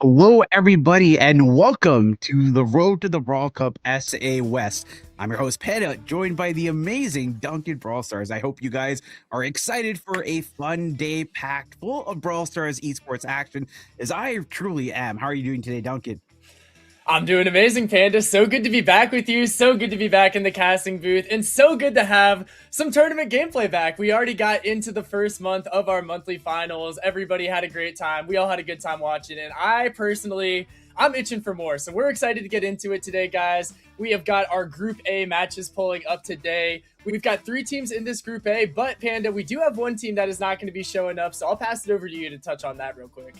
Hello, everybody, and welcome to the Road to the Brawl Cup SA West. I'm your host, Peta, joined by the amazing Duncan Brawl Stars. I hope you guys are excited for a fun day packed full of Brawl Stars esports action, as I truly am. How are you doing today, Duncan? I'm doing amazing, Panda. So good to be back with you. So good to be back in the casting booth. And so good to have some tournament gameplay back. We already got into the first month of our monthly finals. Everybody had a great time. We all had a good time watching. And I'm itching for more. So we're excited to get into it today, guys. We have got our Group A matches pulling up today. We've got 3 teams in this Group A, but Panda, we do have one team that is not going to be showing up. So I'll pass it over to you to touch on that real quick.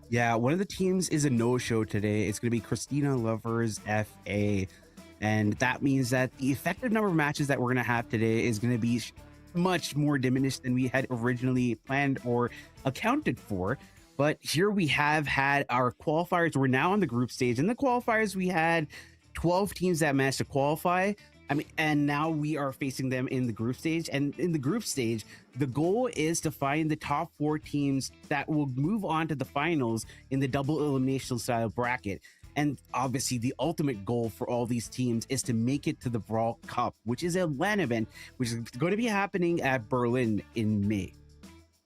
Yeah, one of the teams is a no-show today. It's going to be Christina Lovers FA. And that means that the effective number of matches that we're going to have today is going to be much more diminished than we had originally planned or accounted for. But here we have had our qualifiers. We're now on the group stage. In the qualifiers, we had 12 teams that managed to qualify. And now we are facing them in the group stage. And in the group stage, the goal is to find the top 4 teams that will move on to the finals in the double elimination style bracket. And obviously, the ultimate goal for all these teams is to make it to the Brawl Cup, which is a LAN event, which is going to be happening at Berlin in May.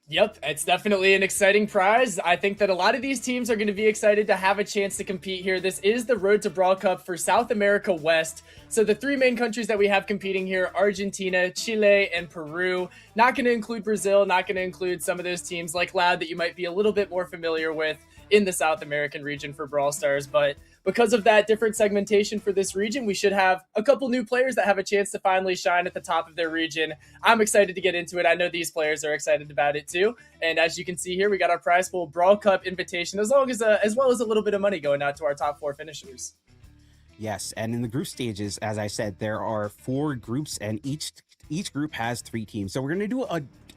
Yep, it's definitely an exciting prize. I think that a lot of these teams are going to be excited to have a chance to compete here. This is the Road to Brawl Cup for South America West. So the 3 main countries that we have competing here, Argentina, Chile, and Peru. Not going to include Brazil, not going to include some of those teams like Loud that you might be a little bit more familiar with in the South American region for Brawl Stars. But because of that different segmentation for this region, we should have a couple new players that have a chance to finally shine at the top of their region. I'm excited to get into it. I know these players are excited about it too. And as you can see here, we got our prize pool Brawl Cup invitation, as well as a little bit of money going out to our top 4 finishers. Yes, and in the group stages, as I said, there are 4 groups, and each group has 3 teams. So we're going to do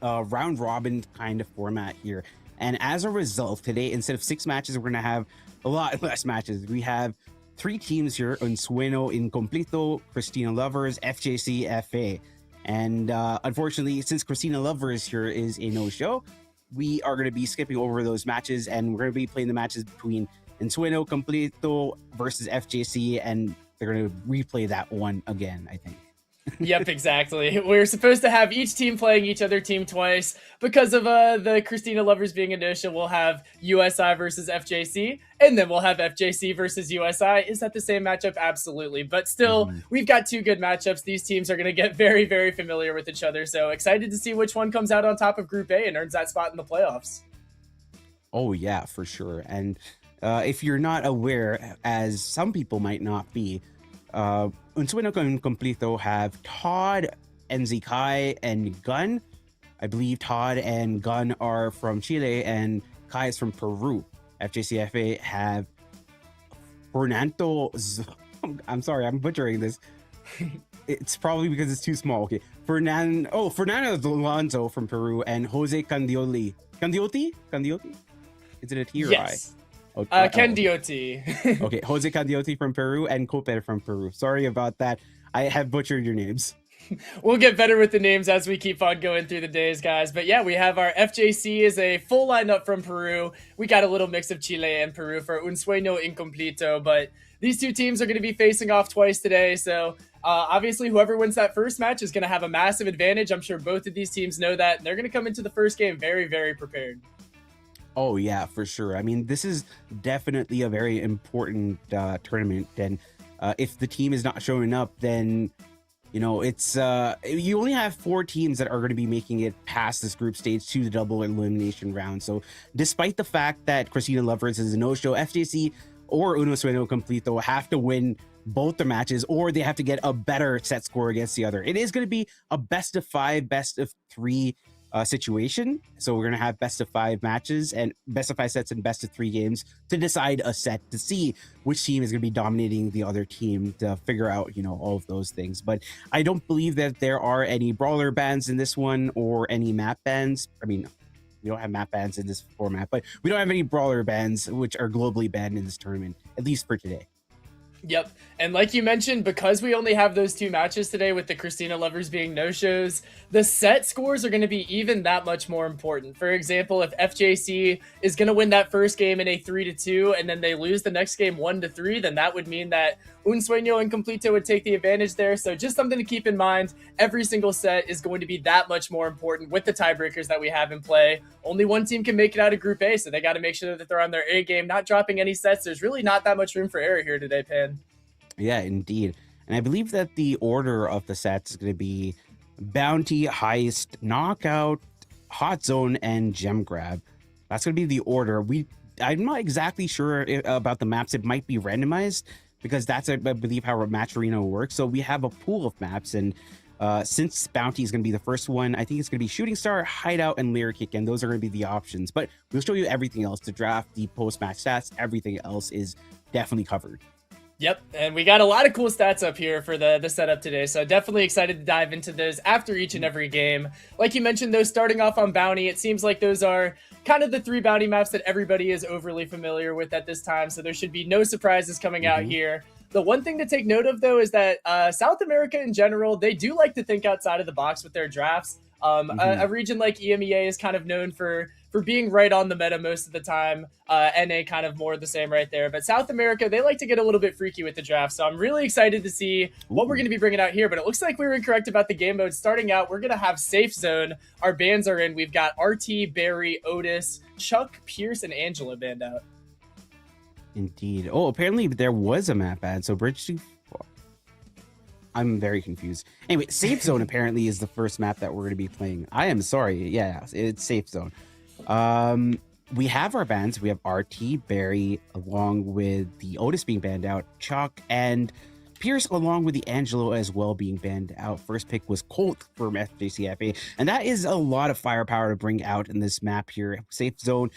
a round robin kind of format here. And as a result, today, instead of 6 matches, we're going to have a lot less matches. We have 3 teams here: Unsueno Incompleto, Christina Lovers, FJC FA. And unfortunately, since Christina Lovers here is a no-show, we are going to be skipping over those matches, and we're going to be playing the matches between Ensueno Completo versus FJC, and they're going to replay that one again, I think. Yep, exactly. We're supposed to have each team playing each other team twice. Because of the Christina Lovers being inertia, we'll have USI versus FJC, and then we'll have FJC versus USI. Is that the same matchup? Absolutely. But still, we've got 2 good matchups. These teams are going to get very, very familiar with each other. So excited to see which one comes out on top of Group A and earns that spot in the playoffs. Oh, yeah, for sure. And if you're not aware, as some people might not be, Unsueno Completo have Todd, NZ and Gun. I believe Todd and Gun are from Chile and Kai is from Peru. FJCFA have Fernando. I'm sorry, I'm butchering this. It's probably because it's too small. Okay, Fernando Alonso from Peru and Jose Candioli. Candioti? Is it a T or Yes. Ken Dioti. Okay, Jose Candioti from Peru and Coper from Peru. Sorry about that. I have butchered your names. We'll get better with the names as we keep on going through the days, guys. But yeah, we have our FJC is a full lineup from Peru. We got a little mix of Chile and Peru for Un Sueño Incompleto. But these 2 teams are going to be facing off twice today. So obviously, whoever wins that first match is going to have a massive advantage. I'm sure both of these teams know that. And they're going to come into the first game very, very prepared. Oh, yeah, for sure. I mean, this is definitely a very important tournament. And if the team is not showing up, then, it's you only have 4 teams that are going to be making it past this group stage to the double elimination round. So despite the fact that Christina Lovers is a no-show, FJC or Uno Sueno Completo have to win both the matches, or they have to get a better set score against the other. It is going to be a best of 5, best of 3 situation. So we're going to have best of 5 matches and best of 5 sets and best of 3 games to decide a set, to see which team is going to be dominating the other team, to figure out, all of those things. But I don't believe that there are any brawler bans in this one or any map bans. I mean, we don't have map bans in this format, but we don't have any brawler bans which are globally banned in this tournament, at least for today. Yep. And like you mentioned, because we only have those two matches today with the Christina lovers being no-shows, the set scores are going to be even that much more important. For example, if FJC is going to win that first game in a 3-2 and then they lose the next game 1-3, then that would mean that Un Sueño and Completo would take the advantage there. So just something to keep in mind. Every single set is going to be that much more important with the tiebreakers that we have in play. Only one team can make it out of Group A, so they got to make sure that they're on their A game, not dropping any sets. There's really not that much room for error here today, Pan. Yeah, indeed. And I believe that the order of the sets is going to be Bounty, Heist, Knockout, Hot Zone, and Gem Grab. That's going to be the order. I'm not exactly sure about the maps. It might be randomized because that's, I believe, how Match Arena works. So we have a pool of maps, and since Bounty is going to be the first one, I think it's going to be Shooting Star, Hideout, and Layer Kick, and those are going to be the options. But we'll show you everything else, the draft, the post-match stats, everything else is definitely covered. Yep, and we got a lot of cool stats up here for the setup today, so definitely excited to dive into those after each and every game. Like you mentioned, those starting off on Bounty, it seems like those are kind of the three Bounty maps that everybody is overly familiar with at this time, so there should be no surprises coming out here. The one thing to take note of, though, is that South America in general, they do like to think outside of the box with their drafts. A region like EMEA is kind of known for being right on the meta most of the time. NA kind of more the same right there. But South America, they like to get a little bit freaky with the draft. So I'm really excited to see what we're going to be bringing out here. But it looks like we were incorrect about the game mode. Starting out, we're going to have Safe Zone. Our bans are in. We've got RT, Barry, Otis, Chuck, Pierce, and Angela banned out. Indeed. Oh, apparently there was a map ad. So Bridge to... I'm very confused. Anyway, Safe Zone apparently is the first map that we're going to be playing. I am sorry. Yeah, it's Safe Zone. We have our bans. We have RT, Barry, along with the Otis being banned out, Chuck, and Pierce, along with the Angelo as well being banned out. First pick was Colt from FJCFA, and that is a lot of firepower to bring out in this map here. Safe Zone.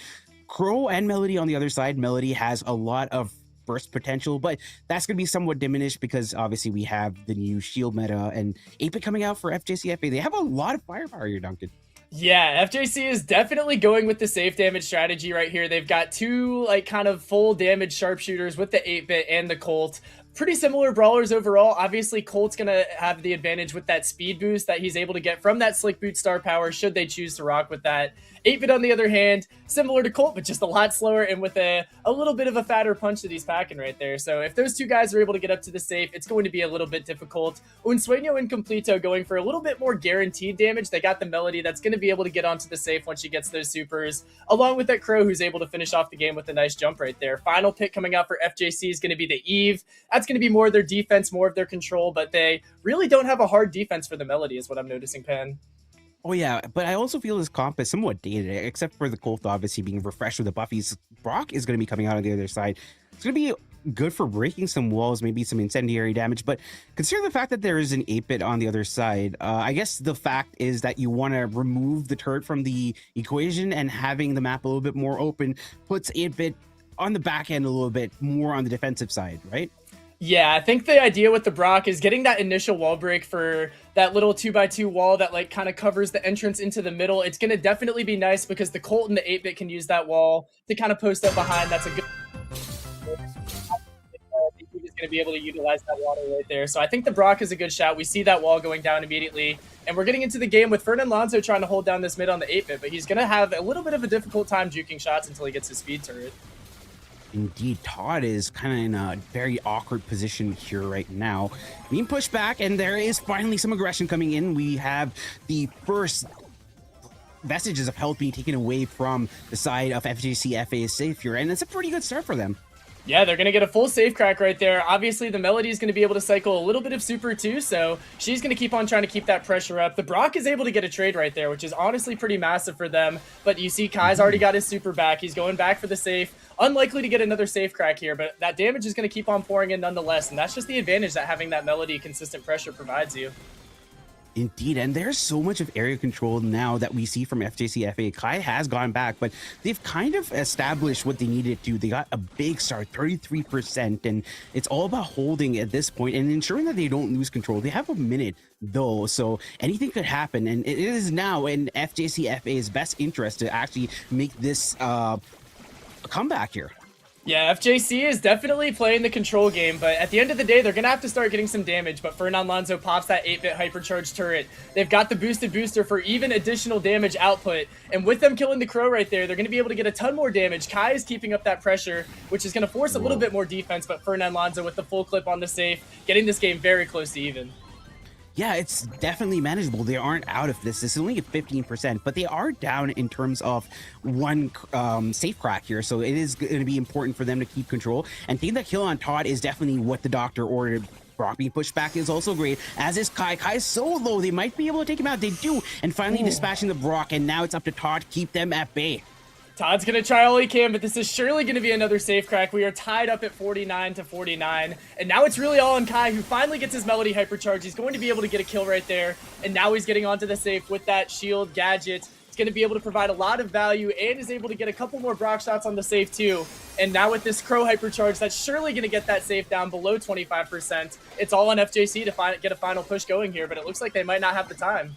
Crow and Melody on the other side. Melody has a lot of burst potential, but that's going to be somewhat diminished because obviously we have the new shield meta and 8-bit coming out for FJCFA. They have a lot of firepower here, Duncan. Yeah, FJC is definitely going with the safe damage strategy right here. They've got two like kind of full damage sharpshooters with the 8-bit and the Colt. Pretty similar brawlers overall. Obviously, Colt's going to have the advantage with that speed boost that he's able to get from that Slick Boot star power should they choose to rock with that. 8-bit on the other hand, similar to Colt, but just a lot slower and with a little bit of a fatter punch that he's packing right there. So if those two guys are able to get up to the safe, it's going to be a little bit difficult. Un Sueño and Completo going for a little bit more guaranteed damage. They got the Melody that's going to be able to get onto the safe once she gets those supers, along with that Crow who's able to finish off the game with a nice jump right there. Final pick coming out for FJC is going to be the Eve. That's going to be more of their defense, more of their control, but they really don't have a hard defense for the Melody is what I'm noticing, Pan. Oh, yeah, but I also feel this comp is somewhat dated, except for the Colt obviously being refreshed with the buffies. Brock is going to be coming out on the other side. It's going to be good for breaking some walls, maybe some incendiary damage, but consider the fact that there is an 8-bit on the other side. I guess the fact is that you want to remove the turret from the equation, and having the map a little bit more open puts 8-bit on the back end a little bit more on the defensive side, right? Yeah, I think the idea with the Brock is getting that initial wall break for that little 2x2 wall that like kind of covers the entrance into the middle. It's going to definitely be nice because the Colt and the 8-bit can use that wall to kind of post up behind. That's a good... He's going to be able to utilize that water right there. So I think the Brock is a good shot. We see that wall going down immediately. And we're getting into the game with Fernand Lonzo trying to hold down this mid on the 8-bit, but he's going to have a little bit of a difficult time juking shots until he gets his speed turret. Indeed, Todd is kind of in a very awkward position here right now. Being pushed back, and there is finally some aggression coming in. We have the first vestiges of health being taken away from the side of FJCFA's safe here, and it's a pretty good start for them. Yeah, they're going to get a full safe crack right there. Obviously, the Melody is going to be able to cycle a little bit of super too, so she's going to keep on trying to keep that pressure up. The Brock is able to get a trade right there, which is honestly pretty massive for them. But you see Kai's already got his super back. He's going back for the safe. Unlikely to get another safe crack here, but that damage is going to keep on pouring in nonetheless, and that's just the advantage that having that Melody consistent pressure provides you. Indeed, and there's so much of area control now that we see from FJCFA. Kai has gone back, but they've kind of established what they needed to. They got a big start, 33%, and it's all about holding at this point and ensuring that they don't lose control. They have a minute, though, so anything could happen, and it is now in FJCFA's best interest to actually make this a comeback here. Yeah, FJC is definitely playing the control game, but at the end of the day, they're going to have to start getting some damage, but Fernand Lonzo pops that 8-bit hypercharged turret. They've got the boosted booster for even additional damage output, and with them killing the Crow right there, they're going to be able to get a ton more damage. Kai is keeping up that pressure, which is going to force a little bit more defense, but Fernand Lonzo with the full clip on the safe, getting this game very close to even. Yeah, it's definitely manageable. They aren't out of this. This is only at 15%, but they are down in terms of one safe crack here. So it is going to be important for them to keep control. And taking that kill on Todd is definitely what the doctor ordered. Brock being pushed back is also great, as is Kai. Kai is so low, they might be able to take him out. They do. And finally dispatching the Brock, and now it's up to Todd to keep them at bay. Todd's going to try all he can, but this is surely going to be another safe crack. We are tied up at 49-49, and now it's really all on Kai, who finally gets his Melody hypercharge. He's going to be able to get a kill right there, and now he's getting onto the safe with that shield gadget. He's going to be able to provide a lot of value and is able to get a couple more Brock shots on the safe too. And now with this Crow hypercharge, that's surely going to get that safe down below 25%. It's all on FJC to get a final push going here, but it looks like they might not have the time.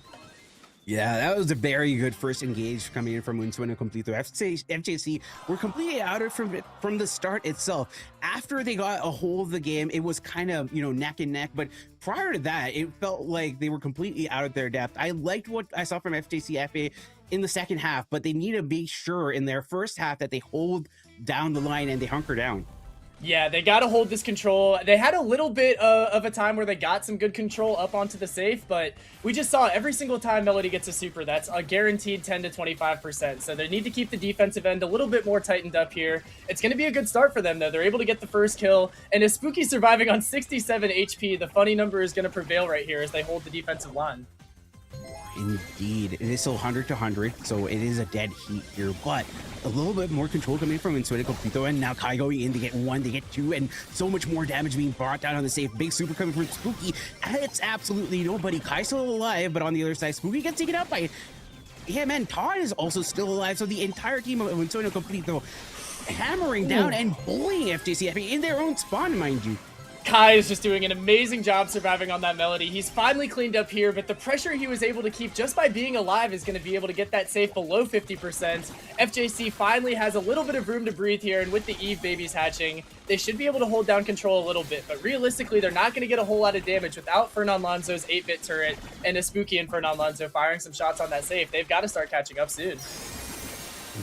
Yeah, that was a very good first engage coming in from Unsueno Completo. FJC were completely out of from the start itself. After they got a hold of the game, it was kind of, neck and neck. But prior to that, it felt like they were completely out of their depth. I liked what I saw from FJC FA in the second half, but they need to be sure in their first half that they hold down the line and they hunker down. Yeah, they got to hold this control. They had a little bit of a time where they got some good control up onto the safe, but we just saw every single time Melody gets a super, that's a guaranteed 10-25%. So they need to keep the defensive end a little bit more tightened up here. It's going to be a good start for them, though. They're able to get the first kill, and as Spooky surviving on 67 HP, the funny number is going to prevail right here as they hold the defensive line. Indeed, it is still 100 to 100, so it is a dead heat here, but a little bit more control coming from Unsueno Completo, and now Kai going in to get 1, they get 2, and so much more damage being brought down on the safe. Big super coming from Spooky, and it's absolutely nobody. Kai's still alive, but on the other side, Spooky gets taken out by him, and Todd is also still alive, so the entire team of Unsueno Completo hammering down and bullying FJC in their own spawn, mind you. Kai is just doing an amazing job surviving on that Melody. He's finally cleaned up here, but the pressure he was able to keep just by being alive is going to be able to get that safe below 50%. FJC finally has a little bit of room to breathe here, and with the Eve babies hatching, they should be able to hold down control a little bit, but realistically, they're not going to get a whole lot of damage without Fernand Lonzo's 8-bit turret and a Spooky and Fernand Lonzo firing some shots on that safe. They've got to start catching up soon.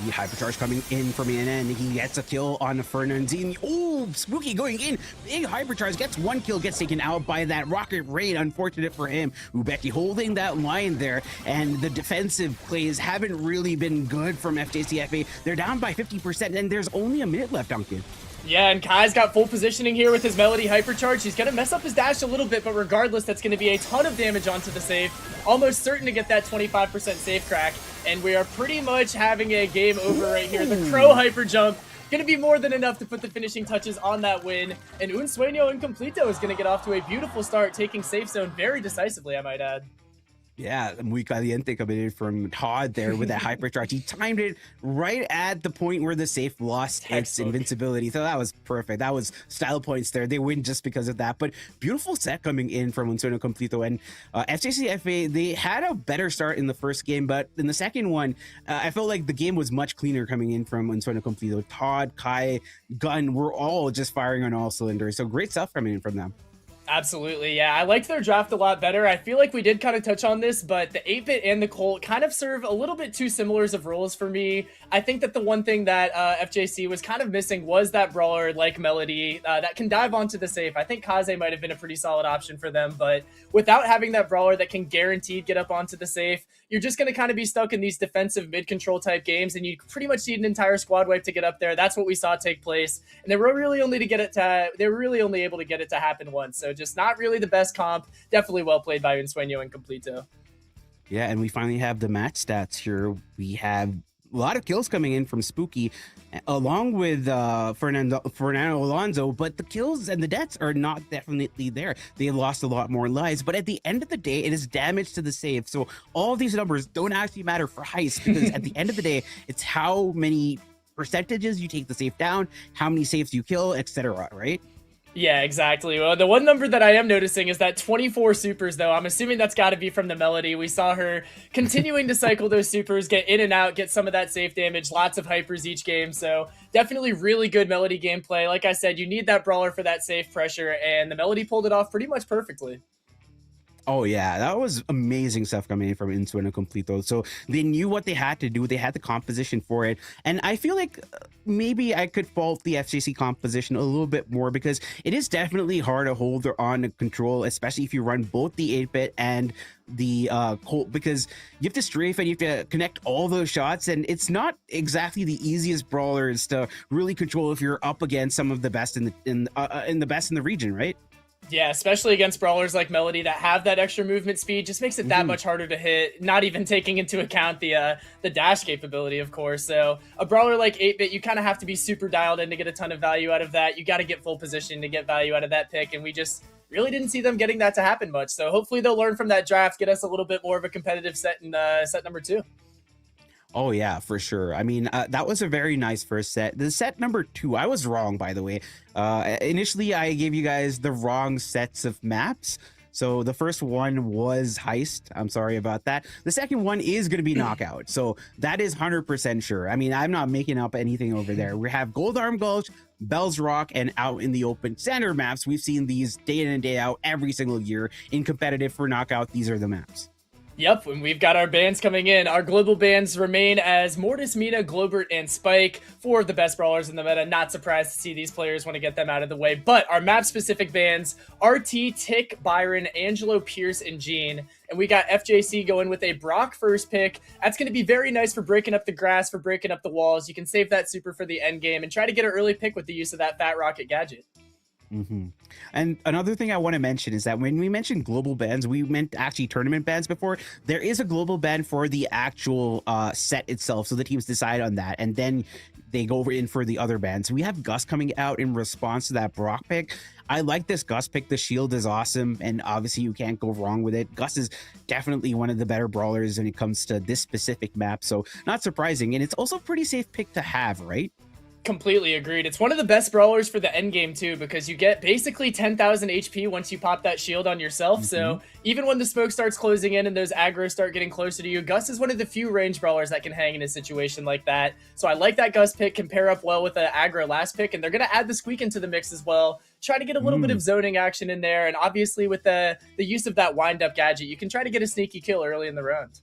The hypercharge coming in from NN. He gets a kill on Fernandine. Oh, Spooky going in. Big hypercharge gets 1 kill, gets taken out by that rocket raid. Unfortunate for him. Ubeki holding that line there, and the defensive plays haven't really been good from FJCFA. They're down by 50%, and there's only a minute left, Duncan. Yeah, and Kai's got full positioning here with his Melody hypercharge. He's going to mess up his dash a little bit, but regardless, that's going to be a ton of damage onto the safe. Almost certain to get that 25% safe crack, and we are pretty much having a game over right here. The Crow hyper jump going to be more than enough to put the finishing touches on that win, and Unsueno Incompleto is going to get off to a beautiful start, taking safe zone very decisively, I might add. Yeah, muy caliente coming in from Todd there with that hypercharge. He timed it right at the point where the safe lost its invincibility. So that was perfect. That was style points there. They win just because of that. But beautiful set coming in from Unsueno Completo. And FJCFA, they had a better start in the first game, but in the second one, I felt like the game was much cleaner coming in from Unsueno Completo. Todd, Kai, Gun were all just firing on all cylinders. So great stuff coming in from them. Absolutely, yeah. I liked their draft a lot better. I feel like we did kind of touch on this, but the 8-bit and the Colt kind of serve a little bit too similars of roles for me. I think that the one thing that FJC was kind of missing was that brawler like Melody that can dive onto the safe. I think Kaze might have been a pretty solid option for them, but without having that brawler that can guaranteed get up onto the safe, you're just going to kind of be stuck in these defensive mid-control type games, and you pretty much need an entire squad wipe to get up there. That's what we saw take place, and they were really only able to get it to happen once. So just not really the best comp. Definitely well played by Unsueno and Completo. Yeah, and we finally have the match stats here. We have a lot of kills coming in from Spooky, along with Fernando Alonso, but the kills and the deaths are not definitely there. They lost a lot more lives, but at the end of the day, it is damage to the save. So all of these numbers don't actually matter for heist, because at the end of the day, it's how many percentages you take the safe down, how many safes you kill, etc., right? Yeah, exactly. Well, the one number that I am noticing is that 24 supers, though. I'm assuming that's got to be from the Melody. We saw her continuing to cycle those supers, get in and out, get some of that safe damage, lots of hypers each game. So definitely really good Melody gameplay. Like I said, you need that brawler for that safe pressure, and the Melody pulled it off pretty much perfectly. Oh yeah, that was amazing stuff coming in from Insueno Completo. So they knew what they had to do. They had the composition for it, and I feel like maybe I could fault the FJC composition a little bit more because it is definitely hard to hold their on control, especially if you run both the 8-bit and the Colt, because you have to strafe and you have to connect all those shots, and it's not exactly the easiest brawlers to really control if you're up against some of the best in the best in the region, right? Yeah, especially against brawlers like Melody that have that extra movement speed, just makes it that much harder to hit, not even taking into account the dash capability, of course. So a brawler like 8-bit, you kind of have to be super dialed in to get a ton of value out of that. You got to get full position to get value out of that pick, and we just really didn't see them getting that to happen much. So hopefully they'll learn from that draft, get us a little bit more of a competitive set in set number 2. Oh yeah, for sure. I mean, that was a very nice first set. The set number 2, I was wrong, by the way. Initially, I gave you guys the wrong sets of maps. So the first one was Heist. I'm sorry about that. The second one is going to be Knockout. So that is 100% sure. I mean, I'm not making up anything over there. We have Gold Arm Gulch, Bell's Rock, and Out in the Open standard maps. We've seen these day in and day out every single year. In competitive for Knockout, these are the maps. Yep, and we've got our bans coming in. Our global bans remain as Mortis, Mina, Globert, and Spike, 4 of the best brawlers in the meta. Not surprised to see these players want to get them out of the way. But our map-specific bans, RT, Tick, Byron, Angelo, Pierce, and Jean. And we got FJC going with a Brock first pick. That's going to be very nice for breaking up the grass, for breaking up the walls. You can save that super for the end game and try to get an early pick with the use of that Fat Rocket gadget. And another thing I want to mention is that when we mentioned global bans, we meant actually tournament bans before. There is a global ban for the actual set itself, so the teams decide on that, and then they go over in for the other bans. We have Gus coming out in response to that Brock pick. I like this Gus pick. The shield is awesome, and obviously you can't go wrong with it. Gus is definitely one of the better brawlers when it comes to this specific map, so not surprising. And it's also a pretty safe pick to have, right? Completely agreed. It's one of the best brawlers for the end game too, because you get basically 10,000 HP once you pop that shield on yourself. So even when the smoke starts closing in and those aggro's start getting closer to you, Gus is one of the few range brawlers that can hang in a situation like that. So I like that Gus pick, can pair up well with the aggro last pick, and they're going to add the Squeak into the mix as well. Try to get a little bit of zoning action in there, and obviously with the use of that wind up gadget, you can try to get a sneaky kill early in the round.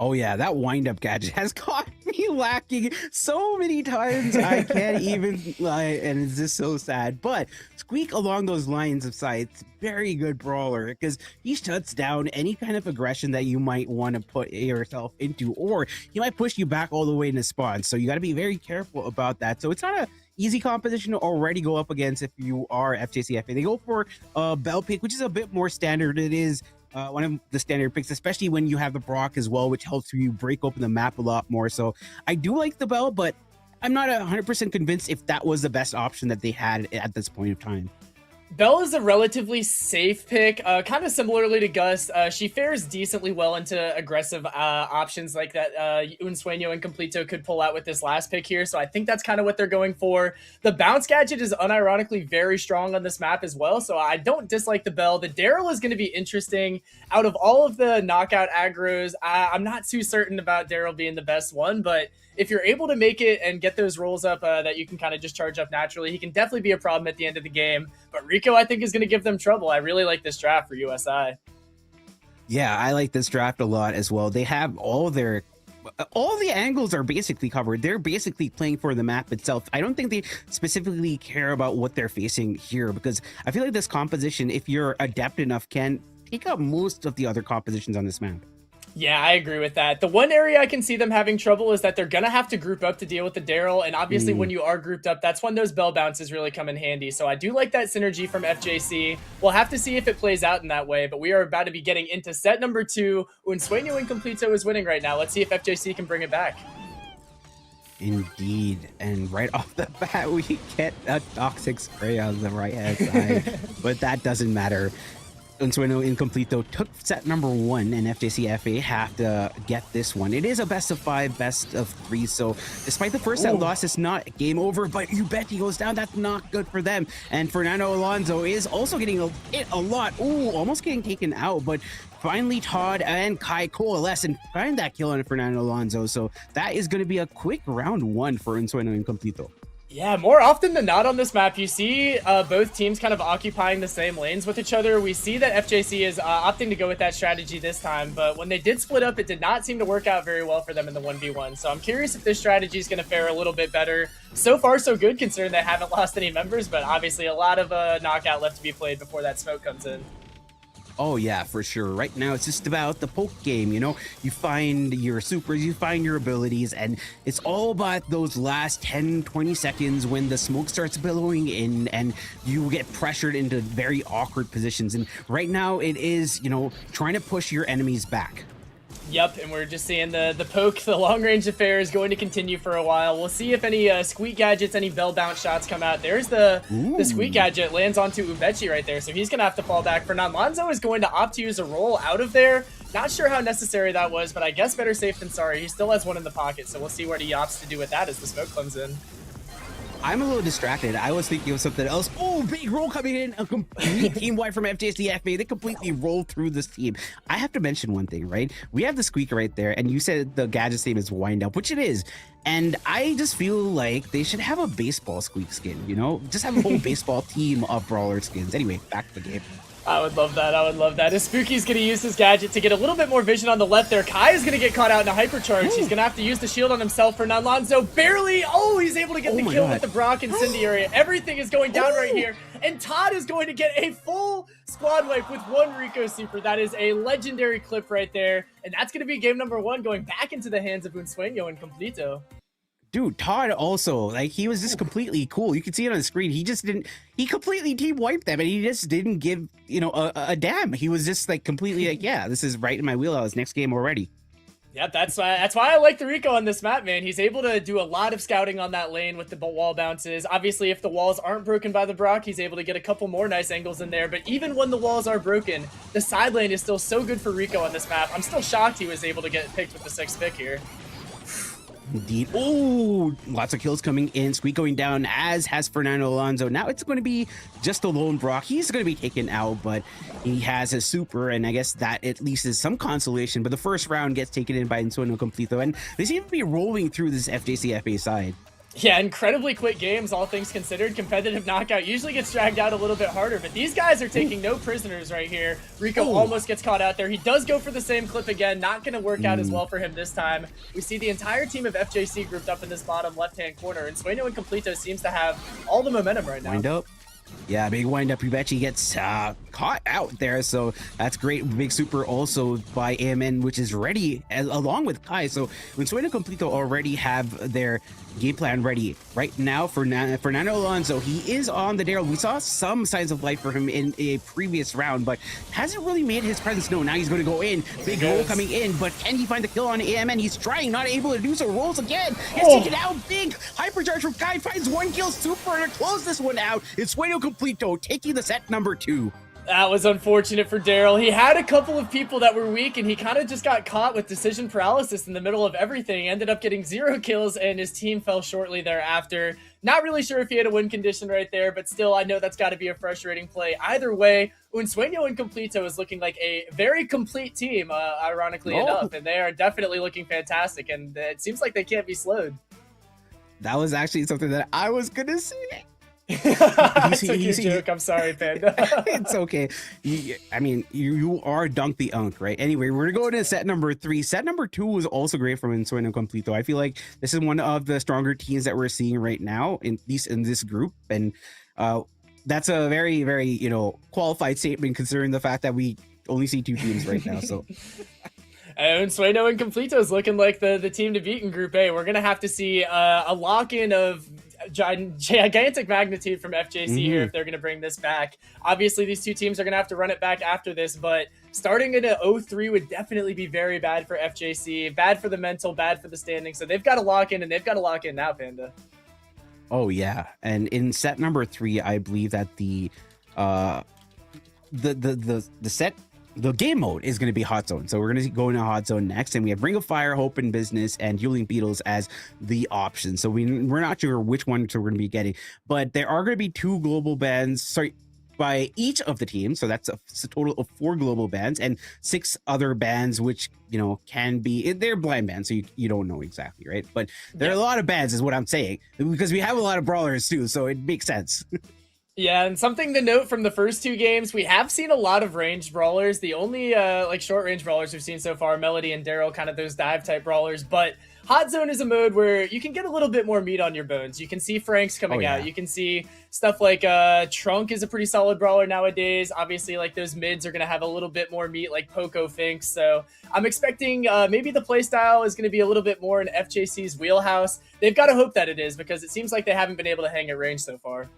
Oh yeah, that wind-up gadget has caught me lacking so many times. I can't even lie, and it's just so sad. But Squeak along those lines of sights, very good brawler, because he shuts down any kind of aggression that you might want to put yourself into, or he might push you back all the way into spawn. So you got to be very careful about that. So it's not a easy composition to already go up against if you are FJCFA. They go for a Bell pick, which is a bit more standard. It is one of the standard picks, especially when you have the Brock as well, which helps you break open the map a lot more. So I do like the Bell, but I'm not 100% convinced if that was the best option that they had at this point of time. Belle is a relatively safe pick, kind of similarly to Gus. She fares decently well into aggressive options like that Unsueño and Completo could pull out with this last pick here, so I think that's kind of what they're going for. The bounce gadget is unironically very strong on this map as well, so I don't dislike the Belle. The Daryl is going to be interesting. Out of all of the knockout aggros, I'm not too certain about Daryl being the best one, but if you're able to make it and get those rolls up that you can kind of just charge up naturally, he can definitely be a problem at the end of the game. But Rico, I think, is going to give them trouble. I really like this draft for USI. Yeah, I like this draft a lot as well. They have all the angles are basically covered. They're basically playing for the map itself. I don't think they specifically care about what they're facing here, because I feel like this composition, if you're adept enough, can take up most of the other compositions on this map. Yeah, I agree with that. The one area I can see them having trouble is that they're going to have to group up to deal with the Daryl. And obviously when you are grouped up, that's when those Bell bounces really come in handy. So I do like that synergy from FJC. We'll have to see if it plays out in that way. But we are about to be getting into set number 2. Unsueño and Completo is winning right now. Let's see if FJC can bring it back. Indeed. And right off the bat, we get a toxic spray on the right hand side. But that doesn't matter. Unsueno Incompleto took set number 1, and FJCFA have to get this one. It is a best of 5, best of 3. So despite the first set loss, it's not game over, but you bet he goes down. That's not good for them. And Fernando Alonso is also getting hit a lot. Ooh, almost getting taken out, but finally Todd and Kai coalesce and find that kill on Fernando Alonso. So that is going to be a quick round 1 for Unsueno Incompleto. Yeah, more often than not on this map, you see both teams kind of occupying the same lanes with each other. We see that FJC is opting to go with that strategy this time, but when they did split up, it did not seem to work out very well for them in the 1v1. So I'm curious if this strategy is going to fare a little bit better. So far, so good, considering they haven't lost any members, but obviously a lot of knockout left to be played before that smoke comes in. Oh yeah, for sure. Right now, it's just about the poke game, you know? You find your supers, you find your abilities, and it's all about those last 10, 20 seconds when the smoke starts billowing in and you get pressured into very awkward positions. And right now, it is, you know, trying to push your enemies back. Yep, and we're just seeing the poke, the long-range affair is going to continue for a while. We'll see if any squeak gadgets, any bell bounce shots come out. There's the squeak gadget, lands onto Ubechi right there, so he's going to have to fall back. Fernando Alonso is going to opt to use a roll out of there. Not sure how necessary that was, but I guess better safe than sorry. He still has one in the pocket, so we'll see what he opts to do with that as the smoke comes in. I'm a little distracted. I was thinking of something else. Oh, big roll coming in. A complete team wipe from FJCFA. They completely rolled through this team. I have to mention one thing, right? We have the squeak right there, and you said the gadget's name is Wind Up, which it is. And I just feel like they should have a baseball squeak skin, you know? Just have a whole baseball team of brawler skins. Anyway, back to the game. I would love that. I would love that. As Spooky's going to use his gadget to get a little bit more vision on the left there. Kai is going to get caught out in a hypercharge. He's going to have to use the shield on himself for Alonso. Barely. Oh, he's able to get the kill with the Brock incendiary. Everything is going down right here. And Todd is going to get a full squad wipe with one Rico super. That is a legendary clip right there. And that's going to be game number 1 going back into the hands of Unsueno Incompleto. Dude, Todd also, like, he was just completely cool. You can see it on the screen. He just didn't, he completely team wiped them and he just didn't give, you know, a damn. He was just like completely like, yeah, this is right in my wheelhouse. Next game already. Yep, that's why I like the Rico on this map, man. He's able to do a lot of scouting on that lane with the wall bounces. Obviously, if the walls aren't broken by the Brock, he's able to get a couple more nice angles in there. But even when the walls are broken, the side lane is still so good for Rico on this map. I'm still shocked he was able to get picked with the 6th pick here. Indeed. Oh, lots of kills coming in. Squeak going down, as has Fernando Alonso. Now it's going to be just a lone Brock. He's going to be taken out, but he has a super, and I guess that at least is some consolation. But the first round gets taken in by Unsueno Completo, and they seem to be rolling through this FJCFA side. Yeah, incredibly quick games, all things considered. Competitive knockout usually gets dragged out a little bit harder, but these guys are taking no prisoners right here. Rico almost gets caught out there. He does go for the same clip again. Not going to work out as well for him this time. We see the entire team of FJC grouped up in this bottom left-hand corner, and Unsueno Incompleto seems to have all the momentum right now. Wind up. Yeah, big wind up. Ubechi gets caught out there, so that's great. Big super also by AMN, which is ready along with Kai. So Unsueno Completo already have their game plan ready right now for Fernando Alonso. He is on the Daryl. We saw some signs of life for him in a previous round, but hasn't really made his presence known. Now he's going to go in. Big roll coming in, but can he find the kill on AMN? He's trying, not able to do so. Rolls again. Gets taken out. Big hypercharge from Kai. Finds 1 kill. Super to close this one out. It's Unsueno Completo taking the set number 2. That was unfortunate for Daryl. He had a couple of people that were weak, and he kind of just got caught with decision paralysis in the middle of everything. Ended up getting 0 kills, and his team fell shortly thereafter. Not really sure if he had a win condition right there, but still, I know that's got to be a frustrating play. Either way, Unsueno Incompleto is looking like a very complete team, ironically enough, and they are definitely looking fantastic, and it seems like they can't be slowed. That was actually something that I was going to say. I took your joke. I'm sorry, Panda. It's okay. I mean, you are Dunk the Unk, right? Anyway, we're going to go to set number 3. Set number 2 was also great from Unsueno Completo. I feel like this is one of the stronger teams that we're seeing right now, at least in this group. And that's a very, very, you know, qualified statement considering the fact that we only see 2 teams right now. So and Unsueno Incompleto is looking like the team to beat in Group A. We're going to have to see a lock-in of gigantic magnitude from FJC here if they're going to bring this back. Obviously, these 2 teams are going to have to run it back after this, but starting in a 0-3 would definitely be very bad for FJC, bad for the mental, bad for the standing. So they've got to lock in, and they've got to lock in now, Panda. Oh, yeah. And in set number 3, I believe that the the game mode is going to be Hot Zone. So we're going to go into Hot Zone next, and we have Ring of Fire, Hope and Business, and Dueling Beetles as the options. So we're not sure which one we're going to be getting, but there are going to be 2 global bans. Sorry, by each of the teams. So that's a total of 4 global bans and 6 other bans, which, you know, can be, they're blind bans. So you don't know exactly, right? But there are a lot of bans is what I'm saying, because we have a lot of brawlers too. So it makes sense. Yeah, and something to note from the first 2 games, we have seen a lot of ranged brawlers. The only like short range brawlers we've seen so far, Melody and Daryl, kind of those dive type brawlers. But Hot Zone is a mode where you can get a little bit more meat on your bones. You can see Franks coming out. You can see stuff like Trunk is a pretty solid brawler nowadays. Obviously, like those mids are going to have a little bit more meat, like Poco Finks. So I'm expecting maybe the playstyle is going to be a little bit more in FJC's wheelhouse. They've got to hope that it is, because it seems like they haven't been able to hang at range so far.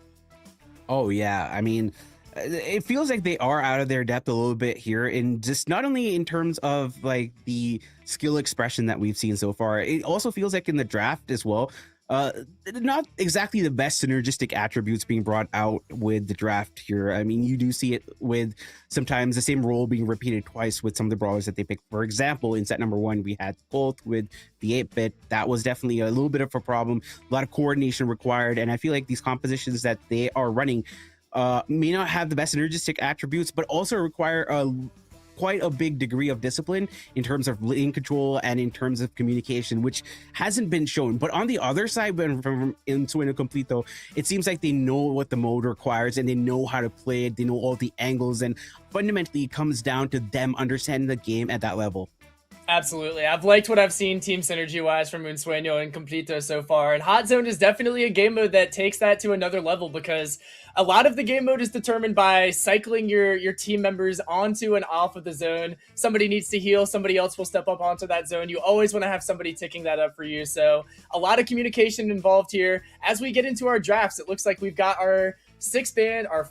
Oh yeah, I mean, it feels like they are out of their depth a little bit here, in just not only in terms of like the skill expression that we've seen so far, it also feels like in the draft as well. Not exactly the best synergistic attributes being brought out with the draft here. I mean, you do see it with sometimes the same role being repeated twice with some of the brawlers that they pick. For example, in set number 1, we had Colt with the 8-bit. That was definitely a little bit of a problem. A lot of coordination required, and I feel like these compositions that they are running may not have the best synergistic attributes, but also require quite a big degree of discipline in terms of lane control and in terms of communication, which hasn't been shown. But on the other side, from in Sueno Completo, it seems like they know what the mode requires and they know how to play it. They know all the angles, and fundamentally it comes down to them understanding the game at that level. Absolutely. I've liked what I've seen team synergy-wise from Unsueño and Completo so far, and Hot Zone is definitely a game mode that takes that to another level, because a lot of the game mode is determined by cycling your team members onto and off of the zone. Somebody needs to heal, somebody else will step up onto that zone. You always want to have somebody ticking that up for you, so a lot of communication involved here. As we get into our drafts, it looks like we've got our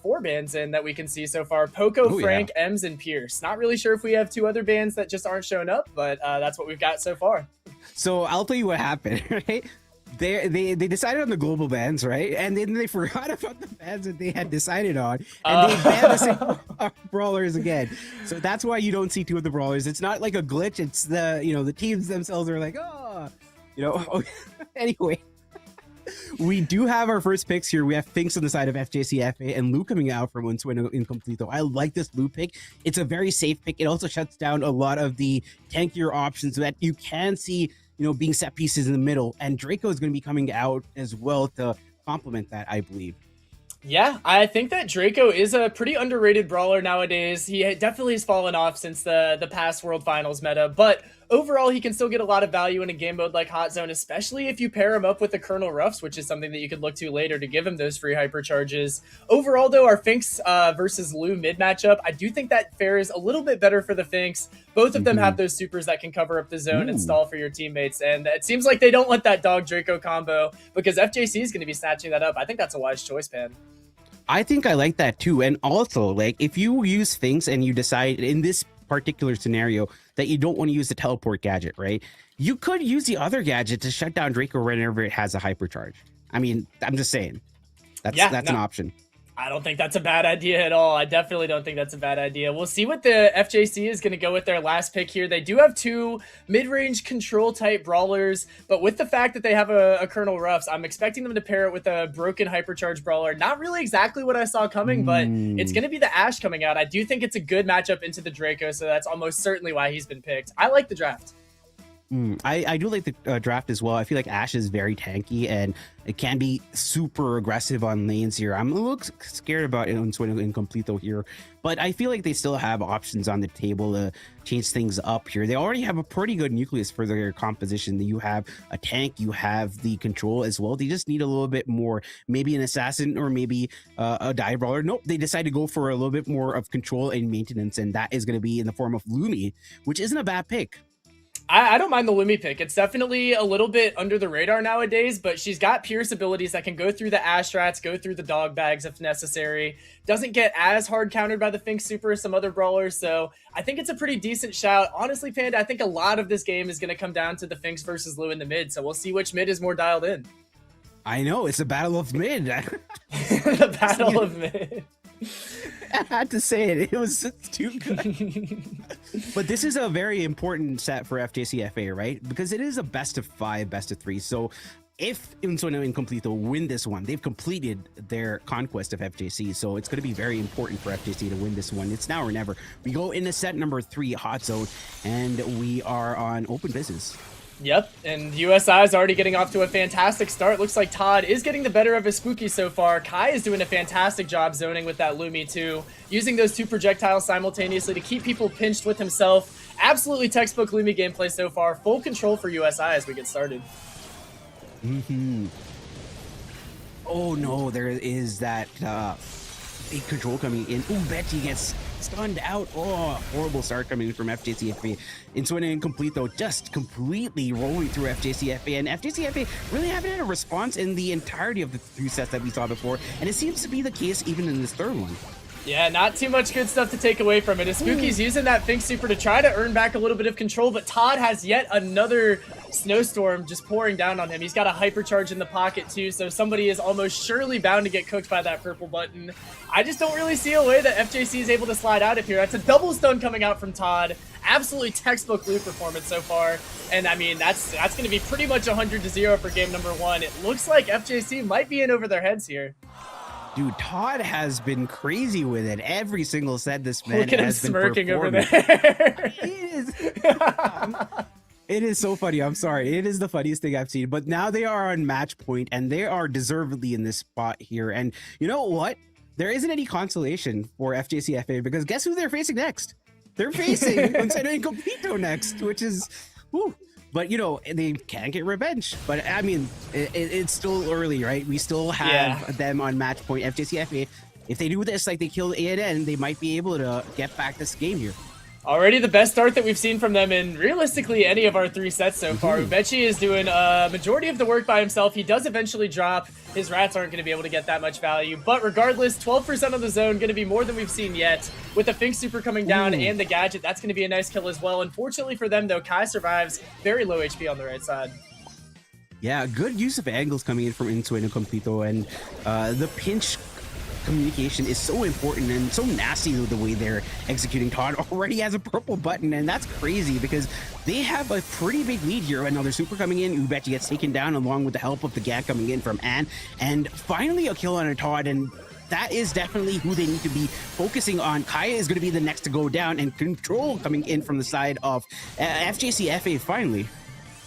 4 bands in that we can see so far: Poco, Frank, Ems, and Pierce. Not really sure if we have 2 other bands that just aren't showing up, but that's what we've got so far. So I'll tell you what happened, right? They decided on the global bans, right? And then they forgot about the bans that they had decided on, and they banned the same brawlers again. So that's why you don't see 2 of the brawlers. It's not like a glitch. It's the teams themselves are like, anyway. We do have our first picks here. We have Finks on the side of FJCFA and Lou coming out from Unsueno Incompleto. I like this Lou pick. It's a very safe pick. It also shuts down a lot of the tankier options that you can see, being set pieces in the middle. And Draco is going to be coming out as well to complement that, I believe. Yeah, I think that Draco is a pretty underrated brawler nowadays. He definitely has fallen off since the past World Finals meta, but overall he can still get a lot of value in a game mode like Hot Zone, especially if you pair him up with the Colonel Ruffs, which is something that you could look to later to give him those free hypercharges. Overall, though, our Finks versus Lou mid matchup, I do think that fares a little bit better for the Finks. Both of them have those supers that can cover up the zone and stall for your teammates, and it seems like they don't want that Dog Draco combo, because FJC is going to be snatching that up. I think that's a wise choice, Pan. I think I like that too. And also, like, if you use Finks and you decide in this particular scenario that you don't want to use the teleport gadget, right? You could use the other gadget to shut down Draco whenever it has a hypercharge. I mean, I'm just saying. That's an option. I don't think that's a bad idea at all. I definitely don't think that's a bad idea. We'll see what the FJC is going to go with their last pick here. They do have 2 mid-range control type brawlers, but with the fact that they have a Colonel Ruffs, I'm expecting them to pair it with a broken hypercharge brawler. Not really exactly what I saw coming, but it's going to be the Ashe coming out. I do think it's a good matchup into the Draco, so that's almost certainly why he's been picked. I like the draft. I do like the draft as well. I feel like Ashe is very tanky and it can be super aggressive on lanes here. I'm a little scared about Unsueno Incompleto here, but I feel like they still have options on the table to change things up here. They already have a pretty good nucleus for their composition. You have a tank, you have the control as well. They just need a little bit more, maybe an assassin or maybe a dive brawler. Nope, they decide to go for a little bit more of control and maintenance, and that is going to be in the form of Lumi, which isn't a bad pick. I don't mind the Lumi pick. It's definitely a little bit under the radar nowadays, but she's got Pierce abilities that can go through the Ashe strats, go through the dog bags if necessary. Doesn't get as hard countered by the Finks super as some other brawlers, so I think it's a pretty decent shout. Honestly, Panda, I think a lot of this game is going to come down to the Finks versus Lou in the mid, so we'll see which mid is more dialed in. I know, it's a battle of mid. The battle of mid. I had to say it. It was too good. But this is a very important set for FJCFA, right? Because it is a best of 5, best of 3. So if Unsueno and Completo win this one, they've completed their conquest of FJC. So it's going to be very important for FJC to win this one. It's now or never. We go into set number 3, Hot Zone, and we are on open business. Yep, and USI is already getting off to a fantastic start. Looks like Todd is getting the better of his Spooky so far. Kai is doing a fantastic job zoning with that Lumi too, using those 2 projectiles simultaneously to keep people pinched with himself. Absolutely textbook Lumi gameplay so far. Full control for USI as we get started. Oh no, there is that big control coming in. Ooh, Betty gets stunned out. Oh, horrible start coming in from FJCFA. Unsueno and Completo just completely rolling through FJCFA, and FJCFA really haven't had a response in the entirety of the 3 sets that we saw before, and it seems to be the case even in this 3rd one. Yeah, not too much good stuff to take away from it. Spooky's using that Fink Super to try to earn back a little bit of control, but Todd has yet another snowstorm just pouring down on him. He's got a hypercharge in the pocket too, so somebody is almost surely bound to get cooked by that purple button. I just don't really see a way that FJC is able to slide out of here. That's a double stun coming out from Todd. Absolutely textbook loot performance so far. And I mean, that's going to be pretty much 100-0 for game number 1. It looks like FJC might be in over their heads here. Dude, Todd has been crazy with it. Every single set this man Look at him has been smirking over performing. there. He is. It is so funny. I'm sorry. It is the funniest thing I've seen. But now they are on match point, and they are deservedly in this spot here. And you know what? There isn't any consolation for FJCFA, because guess who they're facing next? They're facing Unsueno and Completo next, which is... Whew. But, you know, they can get revenge. But, I mean, it's still early, right? We still have them on match point. FJCFA, if they do this like they killed ANN, they might be able to get back this game here. Already the best start that we've seen from them in realistically any of our 3 sets so far. Ubechi is doing a majority of the work by himself. He does eventually drop. His rats aren't going to be able to get that much value. But regardless, 12% of the zone, going to be more than we've seen yet. With the Fink Super coming down and the Gadget, that's going to be a nice kill as well. Unfortunately for them, though, Kai survives. Very low HP on the right side. Yeah, good use of angles coming in from Unsueno and Completo, and the pinch communication is so important and so nasty the way they're executing. Todd already has a purple button, and that's crazy because they have a pretty big lead here. Another super coming in. Ubechi gets taken down along with the help of the Gag coming in from Ann, and finally a kill on a Todd, and that is definitely who they need to be focusing on. Kaya is going to be the next to go down, and control coming in from the side of FJCFA finally.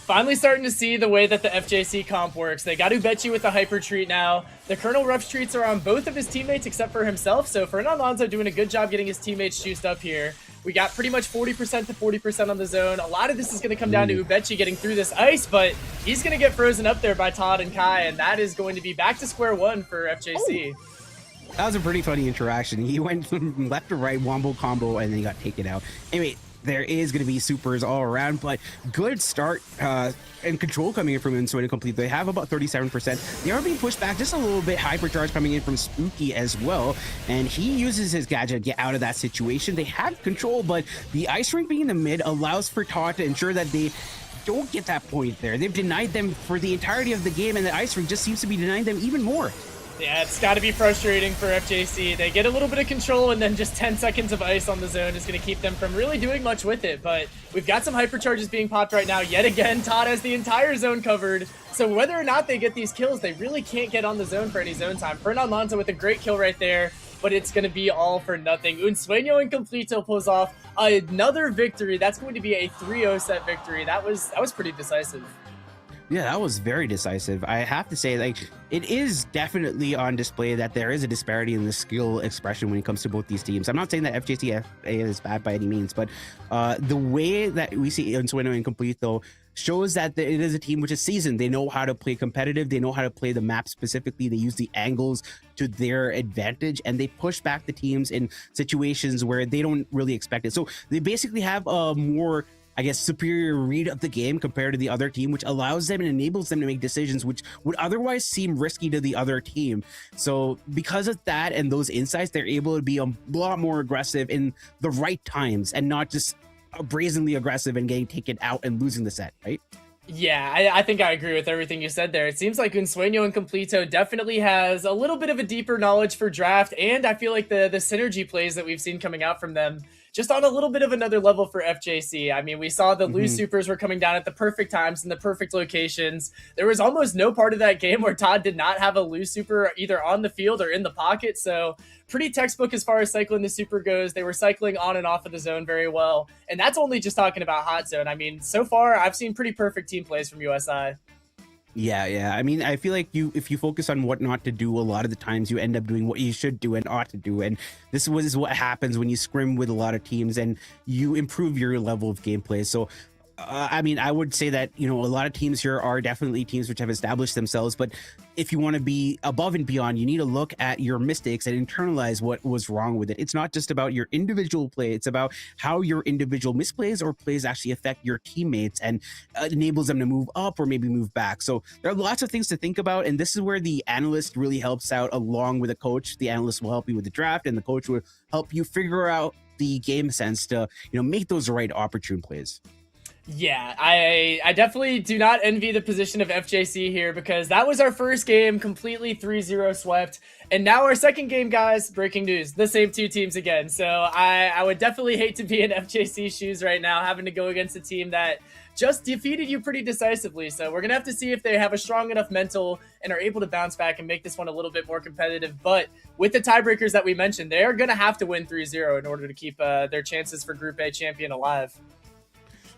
Finally starting to see the way that the FJC comp works. They got Ubechi with the hyper treat now. The Colonel Rush treats are on both of his teammates except for himself, so Fernand Alonso doing a good job getting his teammates juiced up here. We got pretty much 40% to 40% on the zone. A lot of this is going to come down to Ubechi getting through this ice, but he's going to get frozen up there by Todd and Kai, and that is going to be back to square one for FJC. Oh. That was a pretty funny interaction. He went from left to right, wombo combo, and then he got taken out. Anyway, there is going to be supers all around, but good start and control coming in from Unsueno Complete. They have about 37%. They are being pushed back just a little bit. Hypercharge coming in from Spooky as well, and he uses his gadget to get out of that situation. They have control, but the ice rink being in the mid allows for Todd to ensure that they don't get that point there. They've denied them for the entirety of the game, and the ice rink just seems to be denying them even more. Yeah, it's got to be frustrating for FJC. They get a little bit of control, and then just 10 seconds of ice on the zone is going to keep them from really doing much with it. But we've got some hypercharges being popped right now. Yet again, Todd has the entire zone covered. So whether or not they get these kills, they really can't get on the zone for any zone time. Fernand Alonso with a great kill right there, but it's going to be all for nothing. Unsueno and Completo pulls off another victory. That's going to be a 3-0 set victory. That was pretty decisive. Yeah, that was very decisive. I have to say, like, it is definitely on display that there is a disparity in the skill expression when it comes to both these teams. I'm not saying that FJCFA is bad by any means, but the way that we see Unsueno and Completo shows that it is a team which is seasoned. They know how to play competitive. They know how to play the map specifically. They use the angles to their advantage, and they push back the teams in situations where they don't really expect it. So they basically have a more, I guess, superior read of the game compared to the other team, which allows them and enables them to make decisions which would otherwise seem risky to the other team. So because of that and those insights, they're able to be a lot more aggressive in the right times and not just brazenly aggressive and getting taken out and losing the set, right? Yeah, I think I agree with everything you said there. It seems like Unsueño and Completo definitely has a little bit of a deeper knowledge for draft, and I feel like the synergy plays that we've seen coming out from them just on a little bit of another level for FJC. I mean, we saw the loose Hmm. supers were coming down at the perfect times in the perfect locations. There was almost no part of that game where Todd did not have a loose super either on the field or in the pocket. So pretty textbook as far as cycling the super goes. They were cycling on and off of the zone very well. And that's only just talking about hot zone. I mean, so far I've seen pretty perfect team plays from USI. Yeah. I mean, I feel like if you focus on what not to do, a lot of the times you end up doing what you should do and ought to do. And this was what happens when you scrim with a lot of teams and you improve your level of gameplay. So I mean, I would say that, a lot of teams here are definitely teams which have established themselves. But if you want to be above and beyond, you need to look at your mistakes and internalize what was wrong with it. It's not just about your individual play. It's about how your individual misplays or plays actually affect your teammates and enables them to move up or maybe move back. So there are lots of things to think about. And this is where the analyst really helps out along with a coach. The analyst will help you with the draft and the coach will help you figure out the game sense to, make those right opportune plays. Yeah, I definitely do not envy the position of FJC here because that was our first game completely 3-0 swept. And now our second game, guys, breaking news, the same two teams again. So I would definitely hate to be in FJC shoes right now, having to go against a team that just defeated you pretty decisively. So we're going to have to see if they have a strong enough mental and are able to bounce back and make this one a little bit more competitive. But with the tiebreakers that we mentioned, they are going to have to win 3-0 in order to keep their chances for Group A champion alive.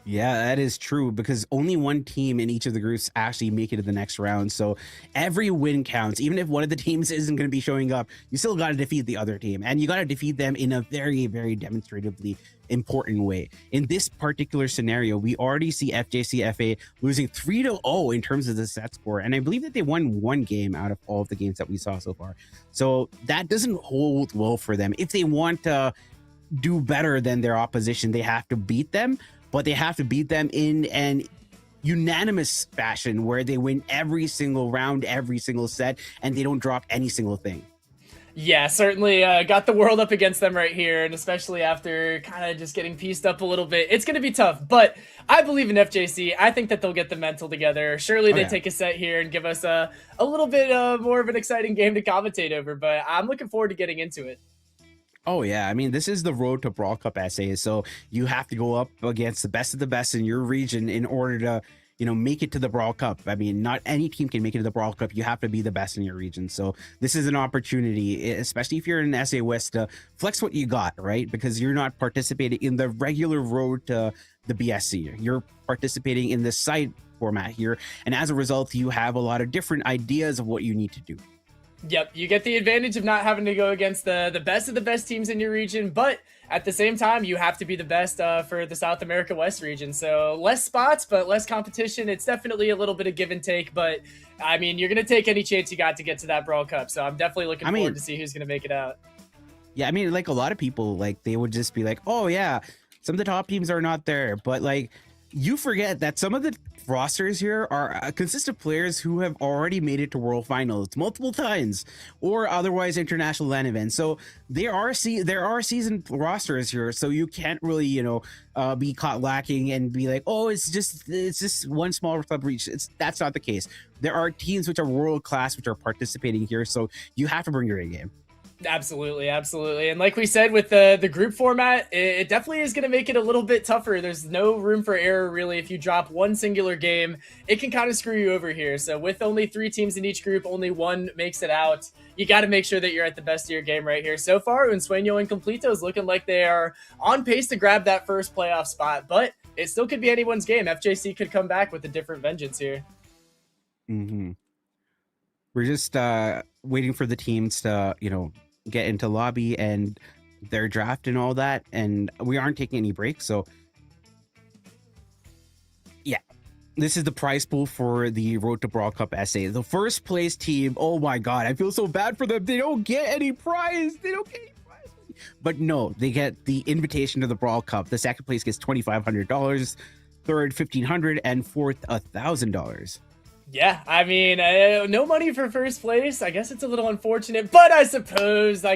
Yeah, that is true because only one team in each of the groups actually make it to the next round. So every win counts. Even if one of the teams isn't going to be showing up, you still got to defeat the other team. And you got to defeat them in a very, very demonstratively important way. In this particular scenario, we already see FJCFA losing 3-0 in terms of the set score. And I believe that they won one game out of all of the games that we saw so far. So that doesn't hold well for them. If they want to do better than their opposition, they have to beat them. But they have to beat them in an unanimous fashion where they win every single round, every single set, and they don't drop any single thing. Yeah, certainly got the world up against them right here, and especially after kind of just getting pieced up a little bit. It's going to be tough, but I believe in FJC. I think that they'll get the mental together. Surely they take a set here and give us a little bit more of an exciting game to commentate over, but I'm looking forward to getting into it. Oh yeah, I mean, this is the road to Brawl Cup SA, so you have to go up against the best of the best in your region in order to, make it to the Brawl Cup. I mean, not any team can make it to the Brawl Cup. You have to be the best in your region. So this is an opportunity, especially if you're in SA West, to flex what you got, right? Because you're not participating in the regular road to the BSC. You're participating in the side format here, and as a result, you have a lot of different ideas of what you need to do. Yep, you get the advantage of not having to go against the best of the best teams in your region, but at the same time, you have to be the best for the South America West region. So less spots, but less competition. It's definitely a little bit of give and take, but I mean, you're going to take any chance you got to get to that Brawl Cup. So I'm definitely looking forward to see who's going to make it out. Yeah, I mean, like a lot of people, like they would just be like, oh yeah, some of the top teams are not there, but like you forget that some of the rosters here are consist of players who have already made it to world finals multiple times or otherwise international LAN events. So there are seasoned rosters here, so you can't really be caught lacking and be like, oh, it's just one small club reach. That's not the case. There are teams which are world class which are participating here, so you have to bring your A game. Absolutely. And like we said with the group format, it definitely is going to make it a little bit tougher. There's no room for error, really. If you drop one singular game, it can kind of screw you over here. So with only 3 teams in each group, only one makes it out. You got to make sure that you're at the best of your game right here. So far, Unsueño and Completo is looking like they are on pace to grab that first playoff spot, but it still could be anyone's game. FJC could come back with a different vengeance here. Mm-hmm. We're just waiting for the teams to, get into lobby and their draft and all that, and we aren't taking any breaks. So yeah, this is the prize pool for the Road to Brawl Cup SA. The first place team, oh my god, I feel so bad for them. They don't get any prize. But no, they get the invitation to the Brawl Cup. The second place gets $2,500, third $1,500, and fourth $1,000. Yeah, I mean, no money for first place. I guess it's a little unfortunate, but I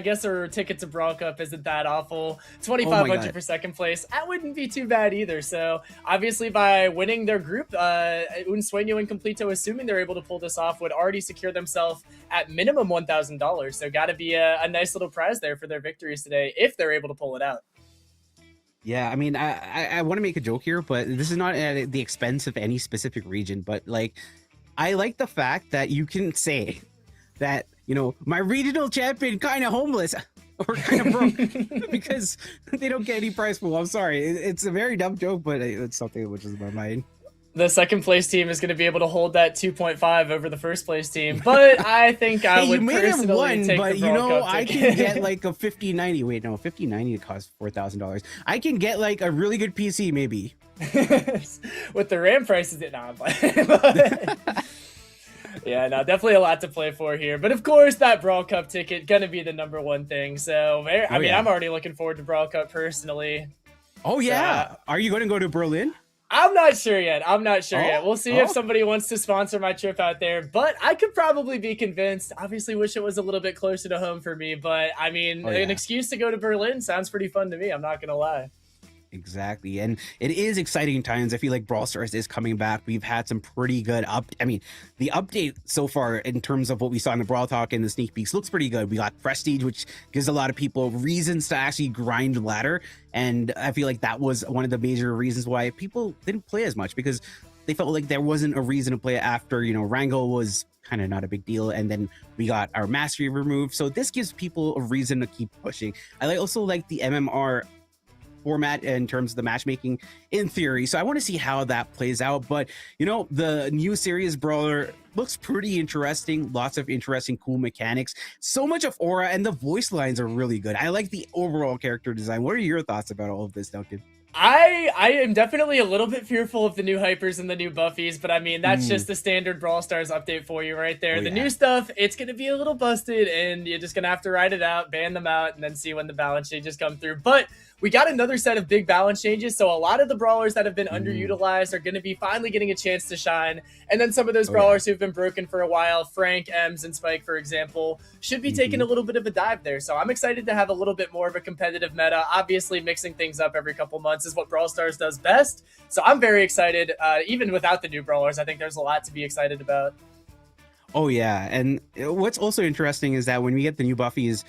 guess our ticket to Brawl Cup isn't that awful. Oh my 2,500 god. for second place. That wouldn't be too bad either. So obviously, by winning their group, Un Sueño and Completo, assuming they're able to pull this off, would already secure themselves at minimum $1,000. So got to be a nice little prize there for their victories today if they're able to pull it out. Yeah, I mean, I want to make a joke here, but this is not at the expense of any specific region. But like, I like the fact that you can say that, you know, my regional champion kind of homeless or kind of broke because they don't get any prize pool. I'm sorry, it's a very dumb joke, but it's something which is in my mind. The second place team is going to be able to hold that 2.5 over the first place team, but I think I would personally take but the you Brawl know, Cup I ticket. can get like a 5090. Wait, no, 5090 costs $4,000. I can get like a really good PC, maybe. With the RAM prices, but yeah, no, definitely a lot to play for here. But of course, that Brawl Cup ticket gonna be the #1 thing. So I mean, I'm already looking forward to Brawl Cup personally. Oh yeah, are you going to go to Berlin? I'm not sure yet. We'll see if somebody wants to sponsor my trip out there, but I could probably be convinced. Obviously, wish it was a little bit closer to home for me, but I mean, an excuse to go to Berlin sounds pretty fun to me. I'm not gonna lie. Exactly, and it is exciting times. I feel like Brawl Stars is coming back. We've had some pretty good the update so far in terms of what we saw in the Brawl Talk and the sneak peeks looks pretty good. We got Prestige, which gives a lot of people reasons to actually grind ladder, and I feel like that was one of the major reasons why people didn't play as much, because they felt like there wasn't a reason to play after, you know, Wrangle was kind of not a big deal, and then we got our mastery removed. So this gives people a reason to keep pushing. I also like the MMR format in terms of the matchmaking in theory, so I want to see how that plays out. But you know, the new series Brawler looks pretty interesting. Lots of interesting cool mechanics, so much of aura, and the voice lines are really good. I like the overall character design. What are your thoughts about all of this, Duncan? I am definitely a little bit fearful of the new hypers and the new buffies, but I mean, that's just the standard Brawl Stars update for you right there. The new stuff, it's going to be a little busted, and you're just going to have to ride it out, ban them out, and then see when the balance changes come through. But we got another set of big balance changes, so a lot of the brawlers that have been underutilized are going to be finally getting a chance to shine. And then some of those brawlers who've been broken for a while, Frank, Ems, and Spike, for example, should be taking a little bit of a dive there. So I'm excited to have a little bit more of a competitive meta. Obviously, mixing things up every couple months is what Brawl Stars does best. So I'm very excited. Even without the new brawlers, I think there's a lot to be excited about. Oh yeah, and what's also interesting is that when we get the new buffies,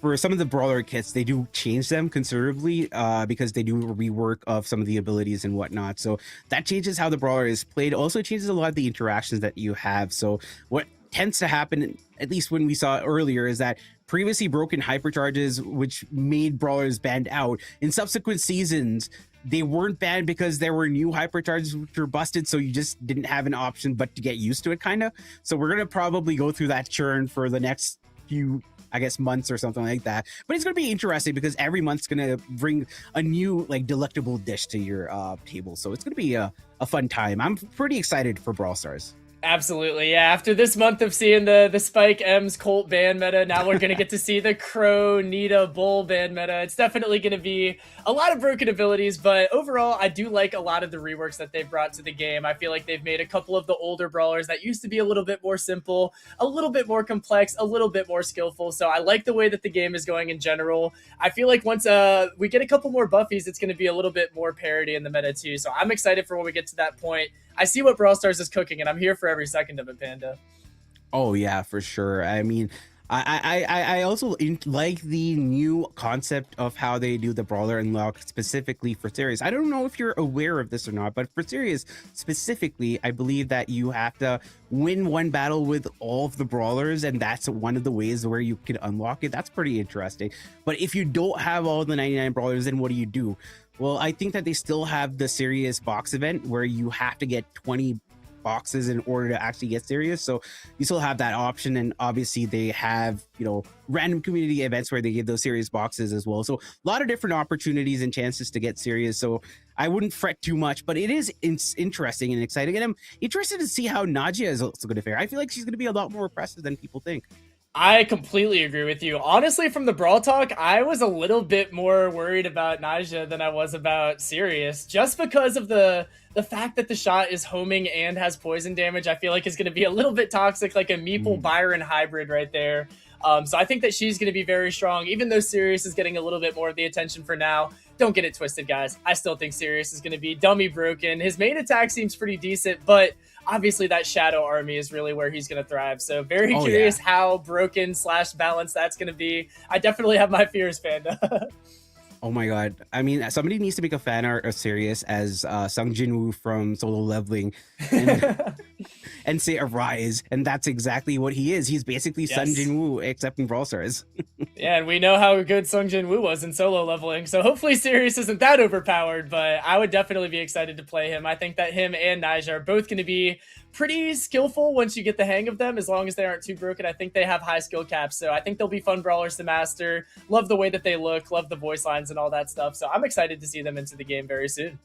for some of the brawler kits, they do change them considerably because they do a rework of some of the abilities and whatnot. So that changes how the brawler is played. Also changes a lot of the interactions that you have. So what tends to happen, at least when we saw earlier, is that previously broken hypercharges, which made brawlers banned out, in subsequent seasons, they weren't banned because there were new hypercharges which were busted, so you just didn't have an option but to get used to it, kind of. So we're gonna probably go through that churn for the next few, I guess, months or something like that. But it's gonna be interesting because every month's gonna bring a new, like, delectable dish to your table. So it's gonna be a fun time. I'm pretty excited for Brawl Stars. Absolutely, yeah. After this month of seeing the Spike, Ems, Colt ban meta, now we're going to get to see the Crow, Nita, Bull ban meta. It's definitely going to be a lot of broken abilities, but overall, I do like a lot of the reworks that they've brought to the game. I feel like they've made a couple of the older brawlers that used to be a little bit more simple, a little bit more complex, a little bit more skillful. So I like the way that the game is going in general. I feel like once we get a couple more buffies, it's going to be a little bit more parity in the meta too. So I'm excited for when we get to that point. I see what Brawl Stars is cooking, and I'm here for every second of it, Panda. Oh yeah, for sure. I mean, I also like the new concept of how they do the brawler unlock specifically for series. I don't know if you're aware of this or not, but for series specifically, I believe that you have to win one battle with all of the brawlers, and that's one of the ways where you can unlock it. That's pretty interesting. But if you don't have all the 99 brawlers, then what do? Well, I think that they still have the serious box event where you have to get 20 boxes in order to actually get serious. So you still have that option, and obviously they have, you know, random community events where they give those serious boxes as well. So a lot of different opportunities and chances to get serious. So I wouldn't fret too much, but it is interesting and exciting, and I'm interested to see how Najia is also going to fare. I feel like she's going to be a lot more impressive than people think. I completely agree with you. Honestly, from the Brawl talk, I was a little bit more worried about Naja than I was about Sirius, just because of the fact that the shot is homing and has poison damage. I feel like is going to be a little bit toxic, like a Meeple Byron hybrid right there. So I think that she's going to be very strong, even though Sirius is getting a little bit more of the attention for now. Don't get it twisted, guys. I still think Sirius is going to be dummy broken. His main attack seems pretty decent, but obviously that Shadow Army is really where he's going to thrive. So very curious how broken / balanced that's going to be. I definitely have my fears, Panda. Oh my god. I mean, somebody needs to make a fan art of Sirius as Sung Jinwoo from Solo Leveling and say Arise. And that's exactly what he is. He's basically Sun Jinwoo, except in Brawl Stars. Yeah, and we know how good Sung Jinwoo was in Solo Leveling. So hopefully Sirius isn't that overpowered, but I would definitely be excited to play him. I think that him and Naja are both going to be pretty skillful once you get the hang of them, as long as they aren't too broken. I think they have high skill caps, so I think they'll be fun brawlers to master. Love the way that they look, love the voice lines and all that stuff. So I'm excited to see them into the game very soon.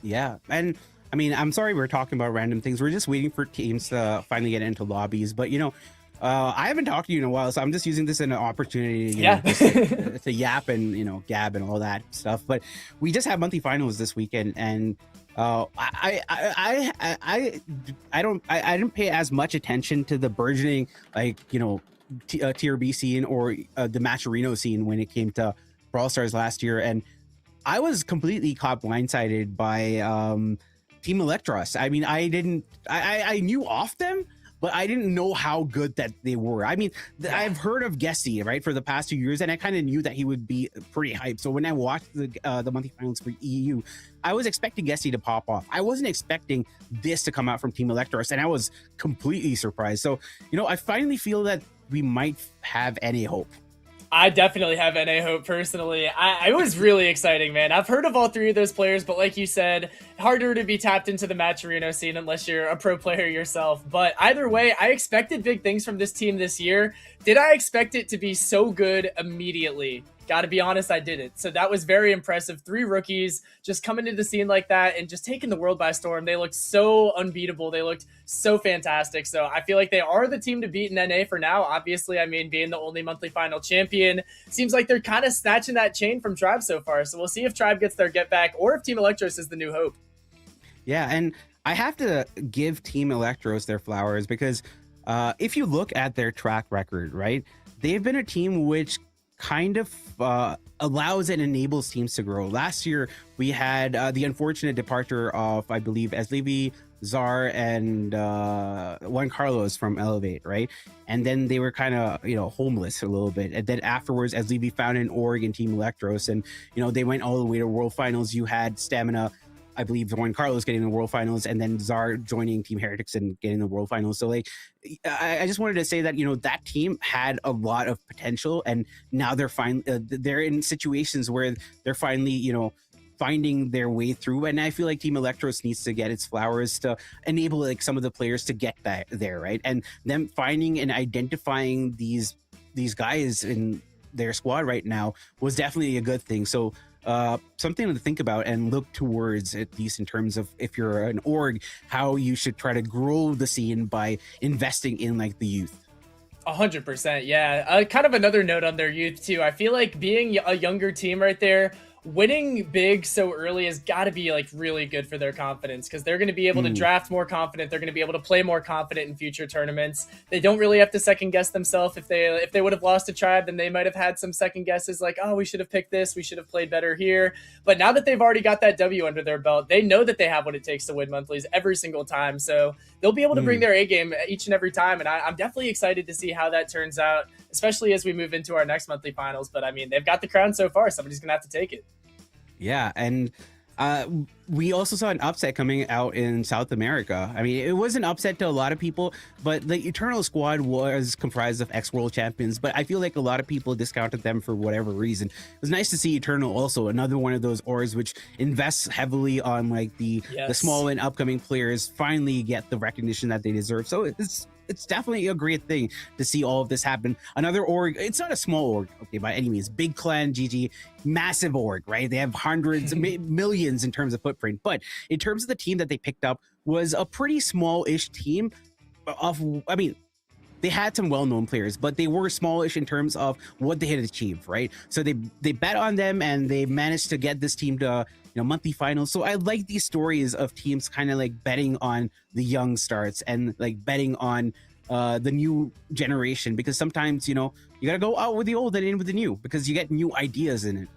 Yeah, and I mean, I'm sorry we're talking about random things. We're just waiting for teams to finally get into lobbies, but you know, I haven't talked to you in a while, so I'm just using this as an opportunity to yap and, you know, gab and all that stuff. But we just have monthly finals this weekend, and I didn't pay as much attention to the burgeoning, like, you know, TRB scene or the Matcherino scene when it came to Brawl Stars last year, and I was completely caught blindsided by Team Electros. I mean, I knew off them, but I didn't know how good that they were. I mean, I've heard of Gessie, right, for the past 2 years, and I kind of knew that he would be pretty hyped. So when I watched the monthly finals for EU, I was expecting Gessie to pop off. I wasn't expecting this to come out from Team Electros, and I was completely surprised. So, you know, I finally feel that we might have any hope. I definitely have NA hope personally. It was really exciting, man. I've heard of all three of those players, but like you said, harder to be tapped into the Matcherino scene unless you're a pro player yourself. But either way, I expected big things from this team this year. Did I expect it to be so good immediately? Gotta be honest, I didn't. So that was very impressive. 3 rookies just coming to the scene like that and just taking the world by storm. They looked so unbeatable. They looked so fantastic. So I feel like they are the team to beat in NA for now. Obviously, I mean, being the only monthly final champion, seems like they're kind of snatching that chain from Tribe so far. So we'll see if Tribe gets their get back or if Team Electros is the new hope. Yeah, and I have to give Team Electros their flowers because if you look at their track record, right, they've been a team which kind of allows and enables teams to grow. Last year, we had the unfortunate departure of, I believe, Eslevi, Czar, and Juan Carlos from Elevate, right? And then they were kind of, you know, homeless a little bit. And then afterwards, Eslevi found an org in Team Electros, and, you know, they went all the way to World Finals. You had Stamina, I believe, Juan Carlos getting the World Finals, and then Czar joining Team Heretics and getting the World Finals. So, like, I just wanted to say that, you know, that team had a lot of potential, and now they're in situations where they're finally, you know, finding their way through. And I feel like Team Electros needs to get its flowers to enable, like, some of the players to get that there, right? And them finding and identifying these guys in their squad right now was definitely a good thing. So something to think about and look towards, at least in terms of, if you're an org, how you should try to grow the scene by investing in, like, the youth. 100%. Yeah. Kind of another note on their youth too. I feel like being a younger team right there, winning big so early has got to be, like, really good for their confidence, because they're going to be able to draft more confident. They're going to be able to play more confident in future tournaments. They don't really have to second guess themselves. If they would have lost a Tribe, then they might have had some second guesses, like, oh, we should have picked this, we should have played better here. But now that they've already got that W under their belt, they know that they have what it takes to win monthlies every single time. So they'll be able to bring their A game each and every time. And I'm definitely excited to see how that turns out, especially as we move into our next monthly finals. But I mean, they've got the crown so far. Somebody's going to have to take it. Yeah, and we also saw an upset coming out in South America. I mean, it was an upset to a lot of people, but the Eternal squad was comprised of ex-world champions, but I feel like a lot of people discounted them for whatever reason. It was nice to see Eternal also, another one of those orgs which invests heavily on, like, the small and upcoming players finally get the recognition that they deserve. So it's definitely a great thing to see all of this happen. Another org, it's not a small org, okay, by any means. Big Clan, GG, massive org, right? They have hundreds, millions in terms of footprint. But in terms of the team that they picked up, was a pretty small-ish team of, I mean, they had some well-known players, but they were smallish in terms of what they had achieved, right? So they bet on them and they managed to get this team to monthly finals. So I like these stories of teams kind of like betting on the young starts and like betting on the new generation, because sometimes you gotta go out with the old and in with the new because you get new ideas in it.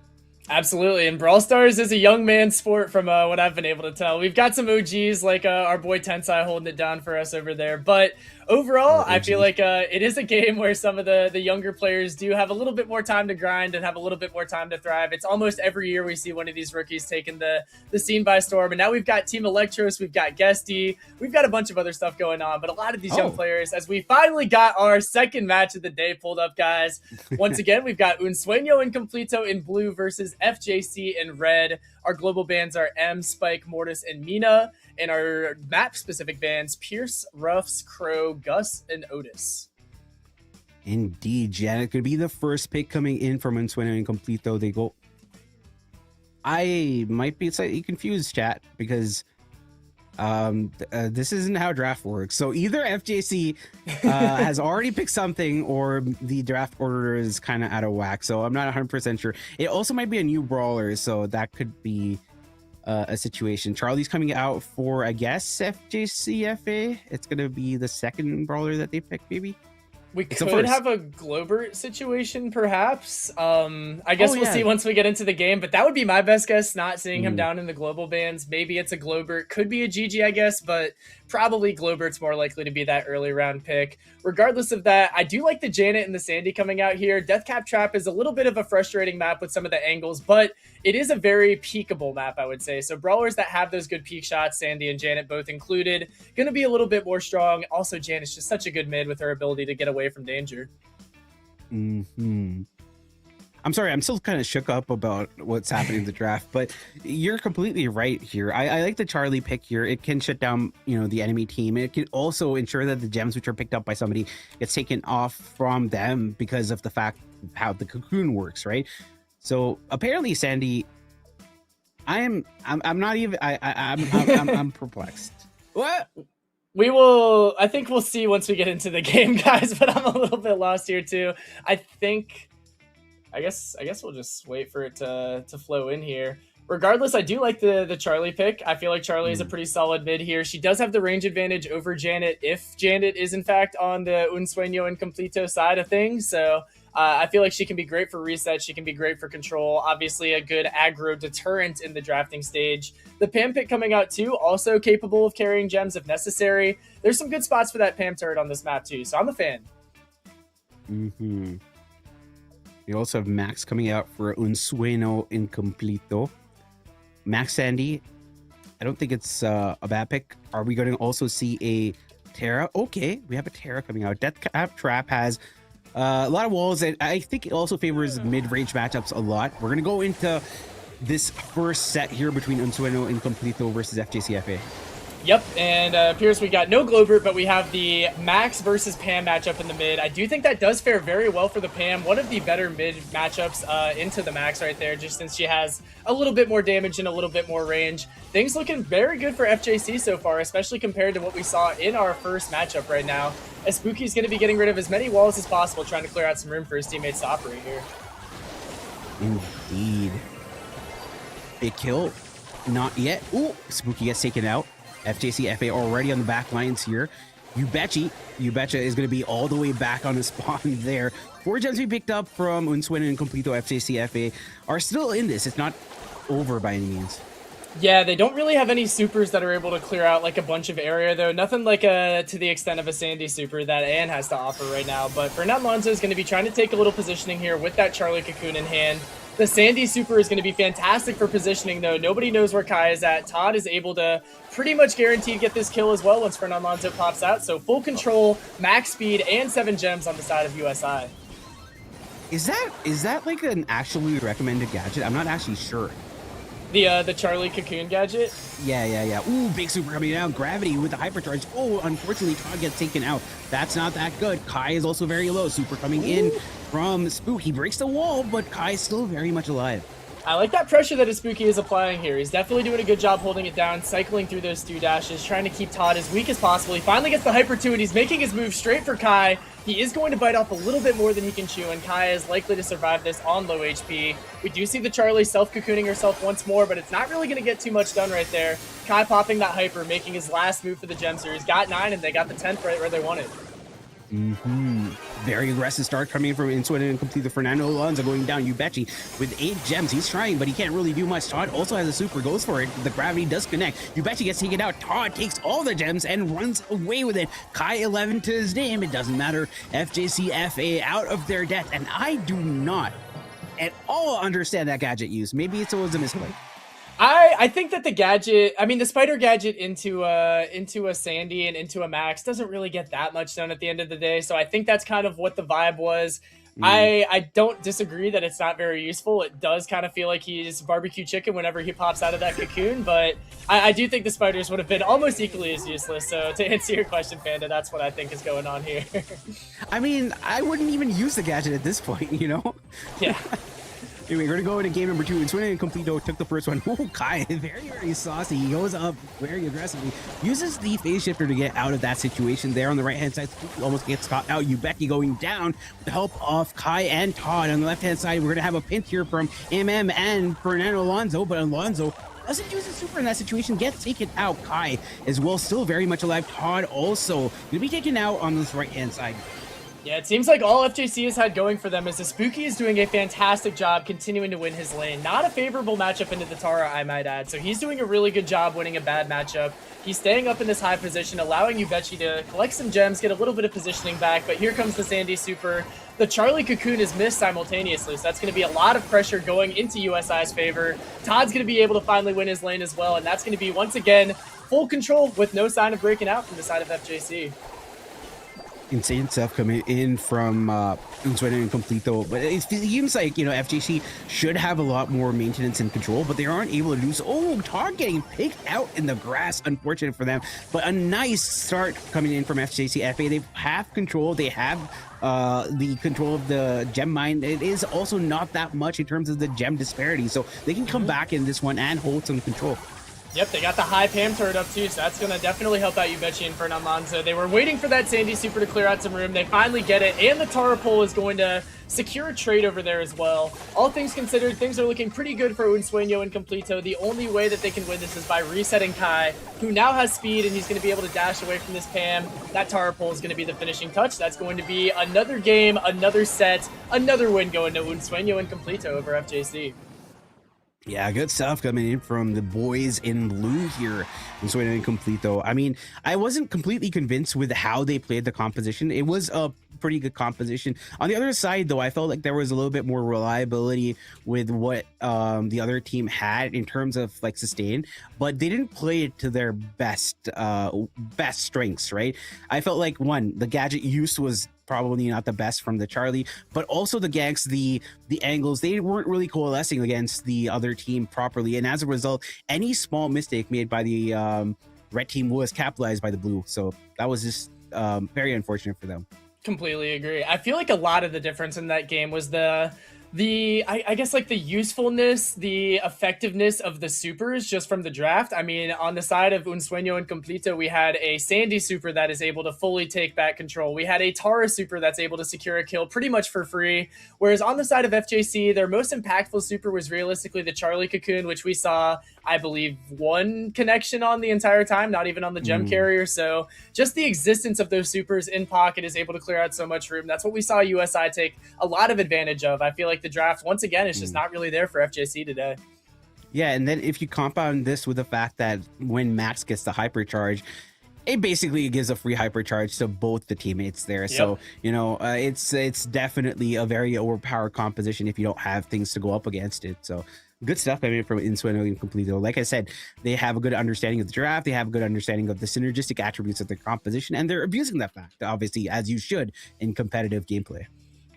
Absolutely, and Brawl Stars is a young man's sport from what I've been able to tell. We've got some OGs like our boy Tensai holding it down for us over there, but overall, I feel like it is a game where some of the younger players do have a little bit more time to grind and have a little bit more time to thrive. It's almost every year we see one of these rookies taking the scene by storm, and now we've got Team Electros, we've got Guesty, we've got a bunch of other stuff going on, but a lot of these young players, as we finally got our second match of the day pulled up, guys. Once again, we've got Un Sueño and Completo in blue versus FJC in red. Our global bans are M, Spike, Mortis, and Mina. And our map-specific bans, Pierce, Ruffs, Crow, Gus, and Otis. Indeed, Janet could be the first pick coming in from Un Sueño and Completo. They go... I might be slightly confused, chat, because this isn't how draft works. So either FJC has already picked something, or the draft order is kind of out of whack. So I'm not 100% sure. It also might be a new brawler, so that could be a situation. Charlie's coming out for, I guess, FJCFA. It's gonna be the second brawler that they pick, maybe. We could have a Globert situation, perhaps. I guess we'll see once we get into the game, but that would be my best guess, not seeing him down in the global bans. Maybe it's a Globert. Could be a GG, I guess, but probably Globert's more likely to be that early round pick. Regardless of that, I do like the Janet and the Sandy coming out here. Deathcap Trap is a little bit of a frustrating map with some of the angles, but it is a very peekable map, I would say. So brawlers that have those good peek shots, Sandy and Janet both included, going to be a little bit more strong. Also, Janet's just such a good mid with her ability to get away from danger. I'm sorry, I'm still kind of shook up about what's happening in the draft, but you're completely right here. I like the Charlie pick here. It can shut down, the enemy team. It can also ensure that the gems which are picked up by somebody gets taken off from them because of the fact of how the cocoon works, right? So apparently, Sandy, I'm perplexed. What? I think we'll see once we get into the game, guys, but I'm a little bit lost here too. I guess we'll just wait for it to flow in here. Regardless, I do like the Charlie pick. I feel like Charlie is a pretty solid mid here. She does have the range advantage over Janet if Janet is in fact on the Un Sueño and Completo side of things. So I feel like she can be great for reset. She can be great for control. Obviously a good aggro deterrent in the drafting stage. The Pam pick coming out too, also capable of carrying gems if necessary. There's some good spots for that Pam turret on this map too, so I'm a fan. We also have Max coming out for Un Sueño Incompleto. Max Sandy, I don't think it's a bad pick. Are we going to also see a Terra? Okay, we have a Terra coming out. Deathcap Trap has a lot of walls, and I think it also favors mid-range matchups a lot. We're going to go into this first set here between Un Sueño Incompleto versus FJCFA. Yep, and Pierce, we got no Globert, but we have the Max versus Pam matchup in the mid. I do think that does fare very well for the Pam. One of the better mid matchups into the Max right there, just since she has a little bit more damage and a little bit more range. Things looking very good for FJC so far, especially compared to what we saw in our first matchup right now. As Spooky's going to be getting rid of as many walls as possible, trying to clear out some room for his teammates to operate here. Indeed. Big kill. Not yet. Ooh, Spooky gets taken out. FJCFA already on the back lines here. You betcha is going to be all the way back on the spawn there. 4 gems we picked up from Un Sueño and Completo FJCFA are still in this. It's not over by any means. Yeah, they don't really have any supers that are able to clear out like a bunch of area though. Nothing like to the extent of a Sandy super that Ann has to offer right now. But Fernand Lonzo is going to be trying to take a little positioning here with that Charlie Cocoon in hand. The Sandy super is going to be fantastic for positioning, though. Nobody knows where Kai is at. Todd is able to pretty much guarantee to get this kill as well once Fernand Lonzo pops out. So full control, max speed, and 7 gems on the side of USI. Is that like an actually recommended gadget? I'm not actually sure. The Charlie Cocoon gadget? Yeah. Ooh, big super coming down. Gravity with the hypercharge. Oh, unfortunately, Todd gets taken out. That's not that good. Kai is also very low. Super coming in from Spook. He breaks the wall, but Kai is still very much alive. I like that pressure that Spooky is applying here. He's definitely doing a good job holding it down, cycling through those stew dashes, trying to keep Todd as weak as possible. He finally gets the hyper 2, and he's making his move straight for Kai. He is going to bite off a little bit more than he can chew, and Kai is likely to survive this on low HP. We do see the Charlie self-cocooning herself once more, but it's not really going to get too much done right there. Kai popping that hyper, making his last move for the gem series. Got 9, and they got the 10th right where they wanted. Very aggressive start coming from Inswin and complete the Fernando Alonso going down. Yubechi with 8 gems. He's trying, but he can't really do much. Todd also has a super, goes for it. The gravity does connect. Yubechi gets taken out. Todd takes all the gems and runs away with it. Kai 11 to his name. It doesn't matter. FJC FA out of their depth, and I do not at all understand that gadget use. Maybe it's always a misplay. I think that the gadget, I mean, the spider gadget into a Sandy and into a Max doesn't really get that much done at the end of the day. So I think that's kind of what the vibe was. I don't disagree that it's not very useful. It does kind of feel like he's barbecue chicken whenever he pops out of that cocoon, but I do think the spiders would have been almost equally as useless. So to answer your question, Panda, that's what I think is going on here. I mean, I wouldn't even use the gadget at this point, you know? Yeah. Anyway, we're going to go into game number 2. And Swinning and Complito took the first one. Oh, Kai, very, very saucy. He goes up very aggressively. Uses the phase shifter to get out of that situation there on the right-hand side. Almost gets caught out. Yubecky going down with the help of Kai and Todd. On the left-hand side, we're going to have a pinch here from MM and Fernando Alonso. But Alonso doesn't use a super in that situation. Gets taken out. Kai as well, still very much alive. Todd also going to be taken out on this right-hand side. Yeah, it seems like all FJC has had going for them is the Spooky is doing a fantastic job continuing to win his lane. Not a favorable matchup into the Tara, I might add. So he's doing a really good job winning a bad matchup. He's staying up in this high position, allowing Yubechi to collect some gems, get a little bit of positioning back. But here comes the Sandy Super. The Charlie Cocoon is missed simultaneously, so that's going to be a lot of pressure going into USI's favor. Todd's going to be able to finally win his lane as well, and that's going to be, once again, full control with no sign of breaking out from the side of FJC. Insane stuff coming in from Inswin and Complito, but it seems like, you know, FGC should have a lot more maintenance and control, but they aren't able to do so. Oh, Todd getting picked out in the grass, unfortunate for them, but a nice start coming in from FJC FA. They have control, they have the control of the gem mine. It is also not that much in terms of the gem disparity, so they can come back in this one and hold some control. Yep, they got the high Pam turret up too, so that's going to definitely help out Yubechi and Fernand Alonso. They were waiting for that Sandy Super to clear out some room. They finally get it, and the Tara pole is going to secure a trade over there as well. All things considered, things are looking pretty good for Unsueño and Complito. The only way that they can win this is by resetting Kai, who now has speed, and he's going to be able to dash away from this Pam. That Tara pole is going to be the finishing touch. That's going to be another game, another set, another win going to Unsueño and Complito over FJC. Yeah, good stuff coming in from the boys in blue here in Sweden and Complito. I mean, I wasn't completely convinced with how they played the composition. It was a pretty good composition. On the other side, though, I felt like there was a little bit more reliability with what the other team had in terms of like sustain, but they didn't play it to their best strengths, right? I felt like, one, the gadget use was probably not the best from the Charlie, but also the ganks, the angles, they weren't really coalescing against the other team properly, and as a result, any small mistake made by the red team was capitalized by the blue. So that was just very unfortunate for them. Completely agree. I feel like a lot of the difference in that game was I guess like the usefulness, the effectiveness of the supers just from the draft. I mean, on the side of Unsueño and Complito, we had a Sandy super that is able to fully take back control. We had a Tara super that's able to secure a kill pretty much for free. Whereas on the side of FJC, their most impactful super was realistically the Charlie Cocoon, which we saw, I believe, one connection on the entire time, not even on the gem carrier. So just the existence of those supers in pocket is able to clear out so much room. That's what we saw USI take a lot of advantage of. I feel like the draft, once again, is just not really there for FJC today. Yeah, and then if you compound this with the fact that when Max gets the hypercharge, it basically gives a free hypercharge to both the teammates there. Yep. So, you know, it's definitely a very overpowered composition if you don't have things to go up against it. So good stuff coming from Insueno and Complito. Like I said, they have a good understanding of the draft. They have a good understanding of the synergistic attributes of the composition, and they're abusing that fact, obviously, as you should in competitive gameplay.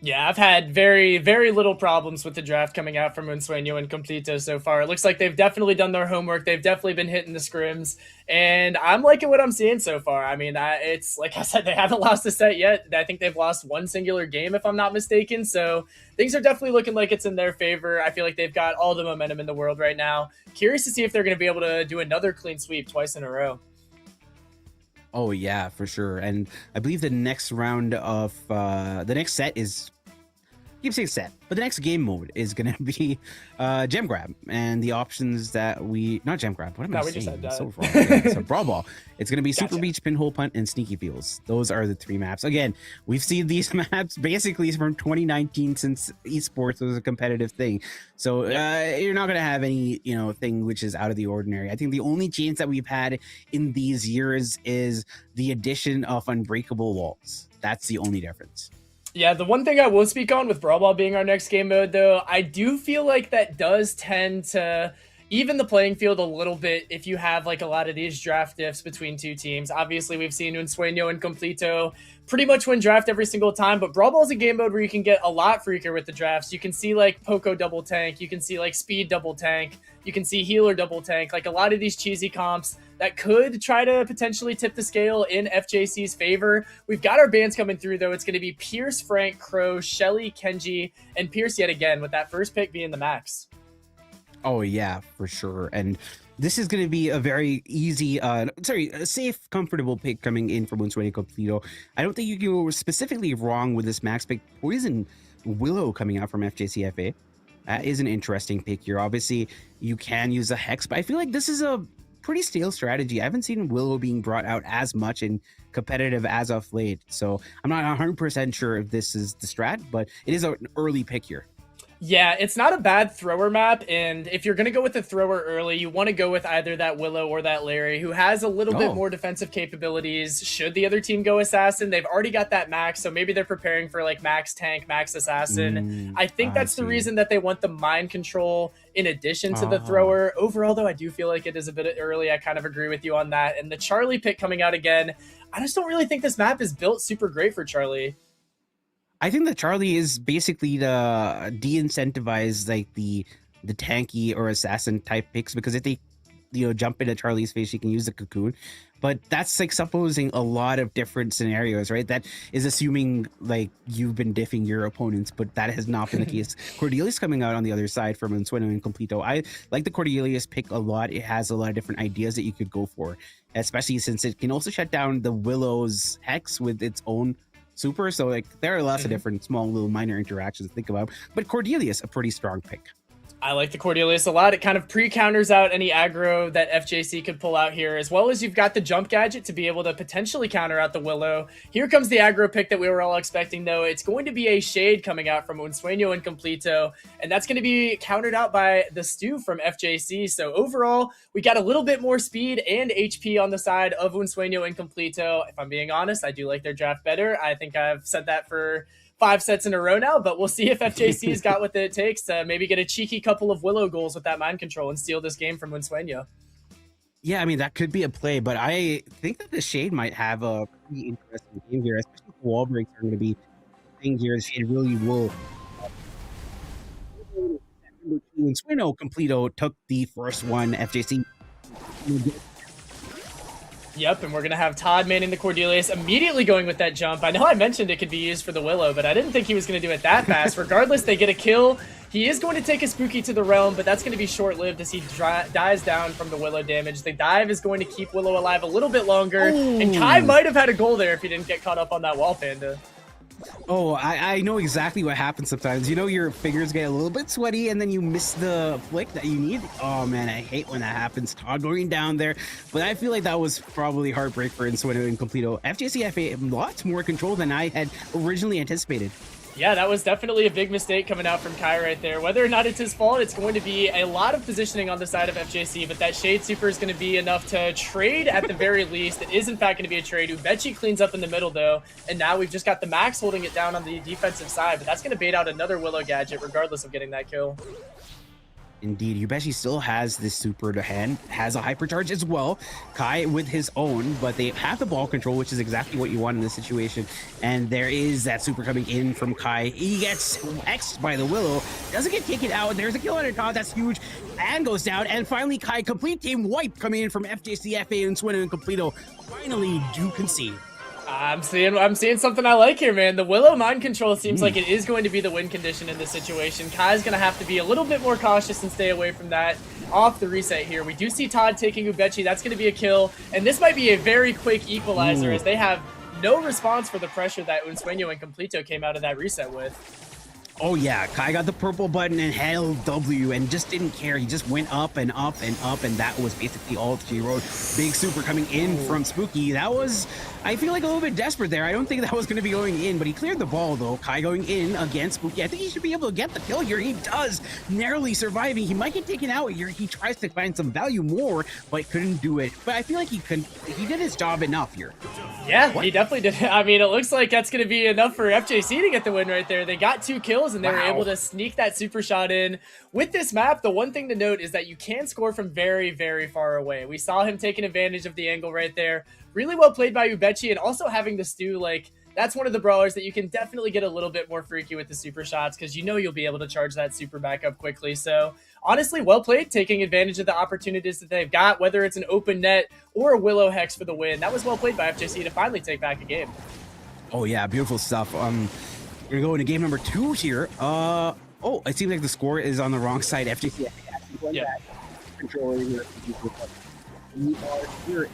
Yeah, I've had very, very little problems with the draft coming out from Unsueño and Completo so far. It looks like they've definitely done their homework. They've definitely been hitting the scrims, and I'm liking what I'm seeing so far. I mean, it's like I said, they haven't lost a set yet. I think they've lost one singular game, if I'm not mistaken. So things are definitely looking like it's in their favor. I feel like they've got all the momentum in the world right now. Curious to see if they're going to be able to do another clean sweep twice in a row. Oh yeah, for sure. And I believe the next round of the next set is keep saying set, but the next game mode is gonna be gem grab, and the options that we not gem grab. What am I saying? Just So wrong. Yeah, so Brawl Ball. It's gonna be Super Gotcha. Beach, Pinhole Punt, and Sneaky Fields. Those are the 3 maps. Again, we've seen these maps basically from 2019 since esports was a competitive thing. So you're not gonna have any thing which is out of the ordinary. I think the only change that we've had in these years is the addition of unbreakable walls. That's the only difference. Yeah, the one thing I will speak on with Brawl Ball being our next game mode, though, I do feel like that does tend to even the playing field a little bit if you have like a lot of these draft diffs between two teams. Obviously, we've seen Unsueño and Completo pretty much win draft every single time, but Brawl Ball is a game mode where you can get a lot freakier with the drafts. You can see like Poco double tank, you can see like Speed double tank, you can see Healer double tank, like a lot of these cheesy comps that could try to potentially tip the scale in FJC's favor. We've got our bans coming through, though. It's going to be Pierce, Frank, Crow, Shelly, Kenji, and Pierce yet again, with that first pick being the max. Oh yeah, for sure. And this is going to be a very easy, a safe, comfortable pick coming in from Unsueño Completo. I don't think you can go specifically wrong with this max pick. Poison Willow coming out from FJCFA. That is an interesting pick here. Obviously, you can use a Hex, but I feel like this is a pretty stale strategy. I haven't seen Willow being brought out as much in competitive as of late. So I'm not 100% sure if this is the strat, but it is an early pick here. Yeah, it's not a bad thrower map, and if you're going to go with a thrower early, you want to go with either that Willow or that Larry, who has a little bit more defensive capabilities. Should the other team go Assassin, they've already got that max, so maybe they're preparing for like max tank, max Assassin. I think that's the reason that they want the mind control in addition to the thrower. Overall, though, I do feel like it is a bit early. I kind of agree with you on that. And the Charlie pick coming out again, I just don't really think this map is built super great for Charlie. I think that Charlie is basically to de-incentivize like the tanky or assassin type picks, because if they jump into Charlie's face, you can use the cocoon. But that's like supposing a lot of different scenarios, right? That is assuming like you've been diffing your opponents, but that has not been the case. Cordelius coming out on the other side from Unsueño and Completo. I like the Cordelius pick a lot. It has a lot of different ideas that you could go for, especially since it can also shut down the Willow's Hex with its own super. So like there are lots of different small little minor interactions to think about, but Cordelius, a pretty strong pick. I like the Cordelius a lot. It kind of pre-counters out any aggro that FJC could pull out here, as well as you've got the jump gadget to be able to potentially counter out the Willow. Here comes the aggro pick that we were all expecting, though. It's going to be a Shade coming out from Unsueño and Completo, and that's going to be countered out by the Stew from FJC. So overall, we got a little bit more speed and HP on the side of Unsueño and Completo. If I'm being honest, I do like their draft better. I think I've said that for 5 sets in a row now, but we'll see if FJC's got what it takes to maybe get a cheeky couple of Willow goals with that mind control and steal this game from Unsueño. Yeah, I mean, that could be a play, but I think that the Shade might have a pretty interesting game here, especially if wall breaks are going to be thing here. The Shade really will. Unsueño Completo took the first one. FJC. Yep, and we're going to have Todd manning the Cordelius, immediately going with that jump. I know I mentioned it could be used for the Willow, but I didn't think he was going to do it that fast. Regardless, they get a kill. He is going to take a Spooky to the Realm, but that's going to be short-lived as he dies down from the Willow damage. The dive is going to keep Willow alive a little bit longer, and Kai might have had a goal there if he didn't get caught up on that wall panda. Oh, I know exactly what happens sometimes. Your fingers get a little bit sweaty and then you miss the flick that you need. Oh man, I hate when that happens. Todd going down there. But I feel like that was probably heartbreak for Unsueño and Completo. FJCFA lots more control than I had originally anticipated. Yeah, that was definitely a big mistake coming out from Kai right there. Whether or not it's his fault, it's going to be a lot of positioning on the side of FJC, but that Shade Super is going to be enough to trade at the very least. It is in fact going to be a trade. Ubechi cleans up in the middle though, and now we've just got the Max holding it down on the defensive side, but that's going to bait out another Willow gadget regardless of getting that kill. Indeed, Yubeshi still has this super to hand, has a hypercharge as well. Kai with his own, but they have the ball control, which is exactly what you want in this situation. And there is that super coming in from Kai. He gets X'd by the Willow, doesn't get taken out. There's a kill on top, that's huge, and goes down. And finally, Kai, complete team wipe coming in from FJCFA and Swinner and Completo. Finally do concede. I'm seeing something I like here, man. The Willow mind control seems like it is going to be the win condition in this situation. Kai's going to have to be a little bit more cautious and stay away from that off the reset here. We do see Todd taking Ubechi. That's going to be a kill. And this might be a very quick equalizer as they have no response for the pressure that Unsueño and Completo came out of that reset with. Oh yeah, Kai got the purple button and held W and just didn't care. He just went up and up and up, and that was basically all she wrote. Big super coming in from Spooky. That was, I feel like, a little bit desperate there. I don't think that was going to be going in, but he cleared the ball though. Kai going in against Spooky. I think he should be able to get the kill here. He does, narrowly surviving. He might get taken out here. He tries to find some value more, but couldn't do it. But I feel like he did his job enough here. Yeah, he definitely did. I mean, it looks like that's going to be enough for FJC to get the win right there. They got 2 kills, and they were able to sneak that super shot in. With this map, the one thing to note is that you can score from very, very far away. We saw him taking advantage of the angle right there. Really well played by Ubechi, and also having the stew, like, that's one of the brawlers that you can definitely get a little bit more freaky with the super shots because you know you'll be able to charge that super back up quickly. So honestly, well played, taking advantage of the opportunities that they've got, whether it's an open net or a Willow Hex for the win. That was well played by FJC to finally take back a game. Oh yeah, beautiful stuff. We're gonna go into game number 2 here. Oh, it seems like the score is on the wrong side. FJC actually controlling here. We are here.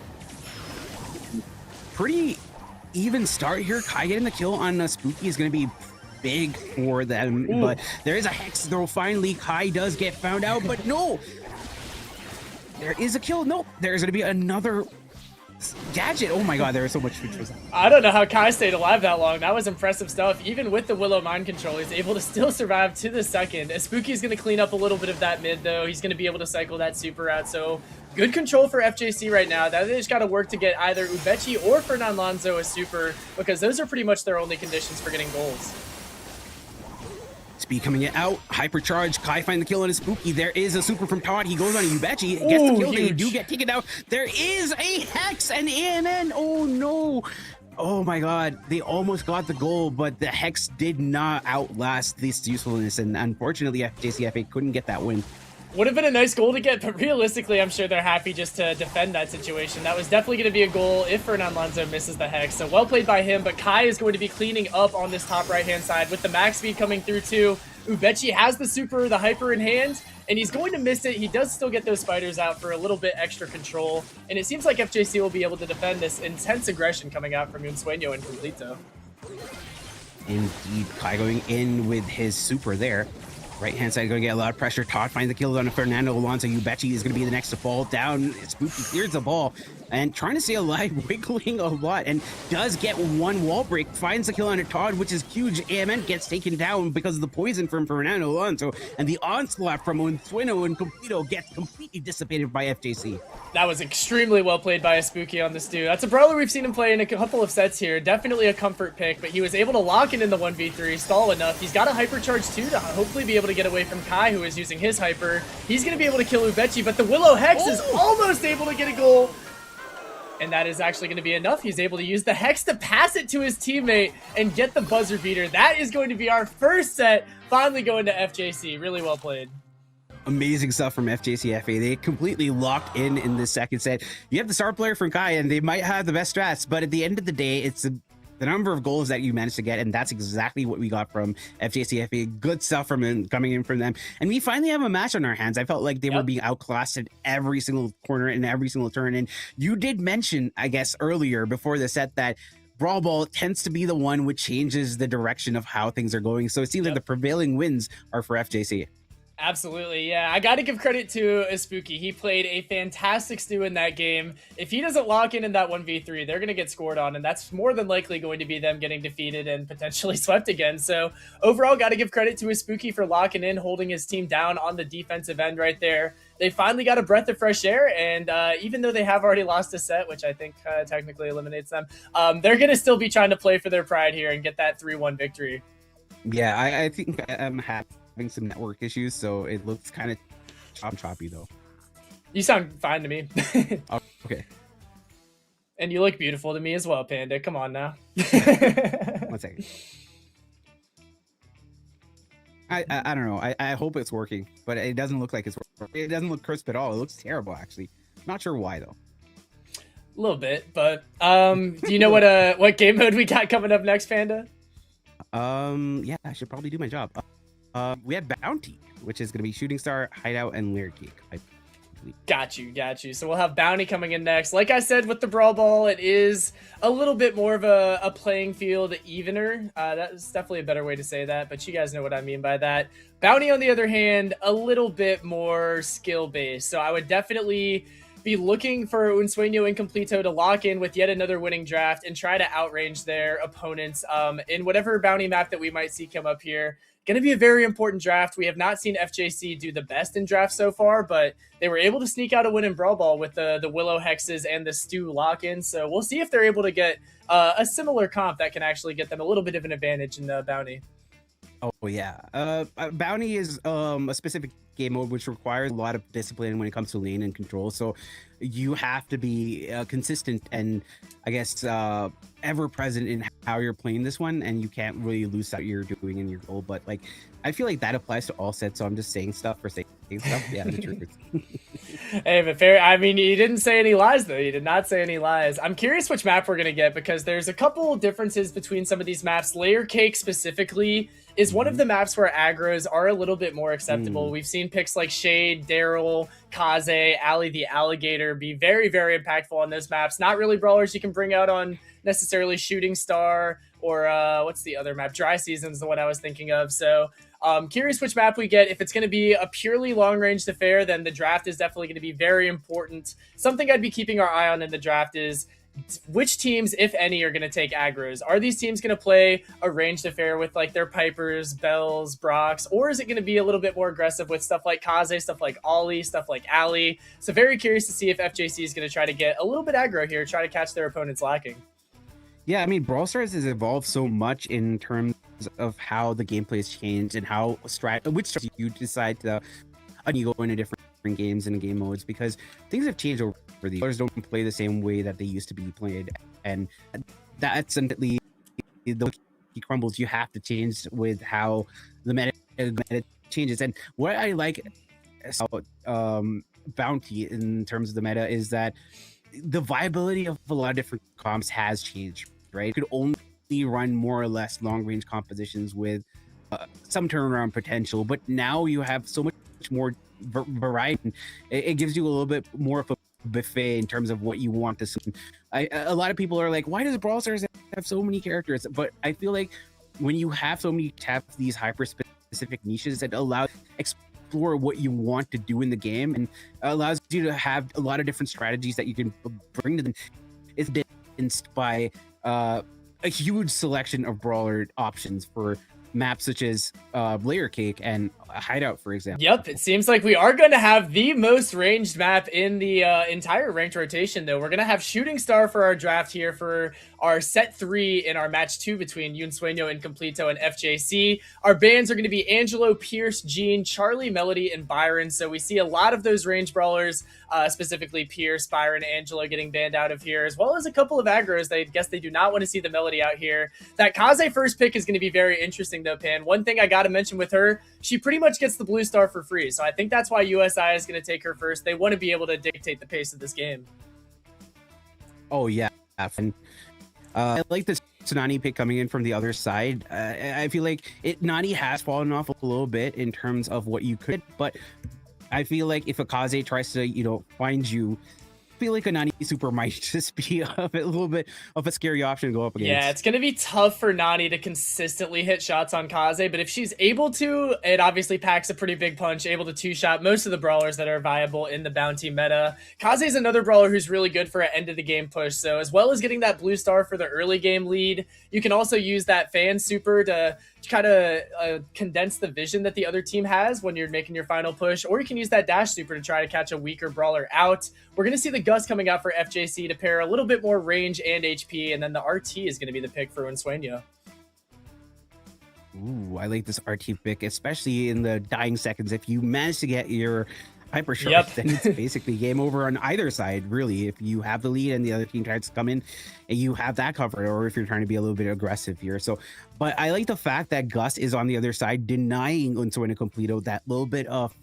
Pretty even start here. Kai getting the kill on Spooky is going to be big for them, but there is a hex throw. Finally, Kai does get found out, but no, there is a kill. No, there's going to be another gadget. Oh my god, there is so much features. I don't know how Kai stayed alive that long. That was impressive stuff. Even with the Willow mind control, he's able to still survive to the second. Spooky's going to clean up a little bit of that mid, though. He's going to be able to cycle that super out, so good control for FJC right now. They just got to work to get either Ubechi or Fernan Lonzo a super, because those are pretty much their only conditions for getting goals. Speed coming out, hypercharge. Kai find the kill on his Spooky. There is a super from Todd. He goes on a Ubechi, gets the kill. They do get taken out. There is a hex and AMN. Oh no. Oh my god, they almost got the goal, but the hex did not outlast this usefulness, and unfortunately FJCFA couldn't get that win. Would have been a nice goal to get, but realistically, I'm sure they're happy just to defend that situation. That was definitely going to be a goal if Fernan Lonzo misses the hex. So well played by him, but Kai is going to be cleaning up on this top right-hand side with the max speed coming through too. Ubechi has the super, the hyper in hand, and he's going to miss it. He does still get those spiders out for a little bit extra control, and it seems like FJC will be able to defend this intense aggression coming out from Unsueño and Completo. Indeed, Kai going in with his super there. Right-hand side going to get a lot of pressure. Todd finds the kill on Fernando Alonso. Ubechi is going to be the next to fall down. Spooky clears the ball and trying to stay alive, wiggling a lot, and does get one wall break. Finds the kill on Todd, which is huge. AMN gets taken down because of the poison from Fernando Alonso, and the onslaught from Unsueño and Completo gets completely dissipated by FJC. That was extremely well played by a Spooky on this dude. That's a brawler we've seen him play in a couple of sets here. Definitely a comfort pick, but he was able to lock in the 1v3, stall enough. He's got a hypercharge too to hopefully be able to get away from Kai, who is using his hyper. He's going to be able to kill Ubechi, but the Willow Hex is almost able to get a goal. And that is actually going to be enough. He's able to use the Hex to pass it to his teammate and get the buzzer beater. That is going to be our first set, finally going to FJC. Really well played. Amazing stuff from FJCFA. They completely locked in the second set. You have the star player from Kai, and they might have the best strats, but at the end of the day, it's the number of goals that you managed to get, and that's exactly what we got from FJCFA. Good stuff from coming in from them, and we finally have a match on our hands. I felt like they were being outclassed at every single corner and every single turn, and you did mention, I guess, earlier before the set that Brawl Ball tends to be the one which changes the direction of how things are going, so it seems like the prevailing wins are for FJC. Absolutely, yeah. I got to give credit to Spooky. He played a fantastic stew in that game. If he doesn't lock in that 1v3, they're going to get scored on, and that's more than likely going to be them getting defeated and potentially swept again. So overall, got to give credit to Spooky for locking in, holding his team down on the defensive end right there. They finally got a breath of fresh air, and even though they have already lost a set, which I think technically eliminates them, they're going to still be trying to play for their pride here and get that 3-1 victory. Yeah, I think I'm happy. Some network issues, so it looks kind of choppy though. You sound fine to me. Oh, okay. And you look beautiful to me as well, Panda. Come on now. 1 second. I don't know. I hope it's working, but it doesn't look like it's working. It doesn't look crisp at all. It looks terrible, actually. Not sure why though. A little bit, but do you know what game mode we got coming up next, Panda? Yeah, I should probably do my job. We have Bounty, which is gonna be Shooting Star, Hideout, and Layer Cake. Got you. So we'll have Bounty coming in next. Like I said, with the Brawl Ball, it is a little bit more of a playing field evener. That's definitely a better way to say that, but you guys know what I mean by that. Bounty, on the other hand, a little bit more skill-based. So I would definitely be looking for Un Sueño Incompleto to lock in with yet another winning draft and try to outrange their opponents in whatever bounty map that we might see come up here. Going to be a very important draft. We have not seen FJC do the best in drafts so far, but they were able to sneak out a win in Brawl Ball with the Willow Hexes and the Stew lock-in. So we'll see if they're able to get a similar comp that can actually get them a little bit of an advantage in the bounty. Oh yeah, Bounty is a specific game mode which requires a lot of discipline when it comes to lane and control. So you have to be consistent and I guess ever present in how you're playing this one, and you can't really lose out you're doing in your goal. But like, I feel like that applies to all sets. So I'm just saying stuff for saying stuff. Yeah, the truth. Hey, but fair. I mean, you didn't say any lies though. You did not say any lies. I'm curious which map we're gonna get because there's a couple differences between some of these maps. Layer Cake specifically is one of the maps where aggros are a little bit more acceptable. We've seen picks like Shade, Daryl, Kaze, Ali the Alligator be very, very impactful on those maps. Not really brawlers you can bring out on necessarily Shooting Star or what's the other map? Dry Season's the one I was thinking of. So curious which map we get. If it's going to be a purely long-range affair, then the draft is definitely going to be very important. Something I'd be keeping our eye on in the draft is which teams, if any, are going to take aggros. Are these teams going to play a ranged affair with like their Pipers, Bells, Brocks, or is it going to be a little bit more aggressive with stuff like Kaze, stuff like Ollie, stuff like Ali? So very curious to see if FJC is going to try to get a little bit aggro here, try to catch their opponents lacking. Yeah, I mean, Brawl Stars has evolved so much in terms of how the gameplay has changed and how which strategy you decide to you go into different games and game modes, because things have changed over the years. Players don't play the same way that they used to be played, and that's simply the crumbles. You have to change with how the meta changes. And what I like about Bounty in terms of the meta is that the viability of a lot of different comps has changed, right? You could only run more or less long range compositions with some turnaround potential, but now you have so much more variety. It gives you a little bit more of a buffet in terms of what you want to see. A lot of people are like, why does Brawl Stars have so many characters? But I feel like when you have so many these hyper specific niches, it allows explore what you want to do in the game and allows you to have a lot of different strategies that you can bring to them. It's influenced by a huge selection of brawler options for maps such as Layer Cake and Hideout, for example. Yep, it seems like we are going to have the most ranged map in the entire ranked rotation, though. We're going to have Shooting Star for our draft here for our set 3 in our match 2 between Un Sueño Incompleto and FJC. Our bans are going to be Angelo, Pierce, Gene, Charlie, Melody, and Byron. So we see a lot of those range brawlers, specifically Pierce, Byron, Angelo getting banned out of here, as well as a couple of aggros. I guess they do not want to see the Melody out here. That Kaze first pick is going to be very interesting, though, Pan. One thing I got to mention with her, she pretty much gets the blue star for free. So I think that's why USI is going to take her first. They want to be able to dictate the pace of this game. Oh, yeah. And I like this Tsunami pick coming in from the other side. I feel like Nani has fallen off a little bit in terms of what you could, but I feel like if a Kaze tries to, find you, I feel like a Nani super might just be a little bit of a scary option to go up against. Yeah, it's going to be tough for Nani to consistently hit shots on Kaze, but if she's able to, it obviously packs a pretty big punch, able to two-shot most of the brawlers that are viable in the bounty meta. Kaze is another brawler who's really good for an end-of-the-game push, so as well as getting that blue star for the early game lead, you can also use that fan super to kind of condense the vision that the other team has when you're making your final push, or you can use that dash super to try to catch a weaker brawler out. We're going to see the Gus coming out for FJC to pair a little bit more range and HP, and then the RT is going to be the pick for Un Sueño. Ooh, I like this RT pick, especially in the dying seconds. If you manage to get your hypercharge, Yep. then it's basically game over on either side, really. If you have the lead and the other team tries to come in and you have that covered, or if you're trying to be a little bit aggressive here. So, but I like the fact that Gus is on the other side, denying Unsuena Completo that little bit of,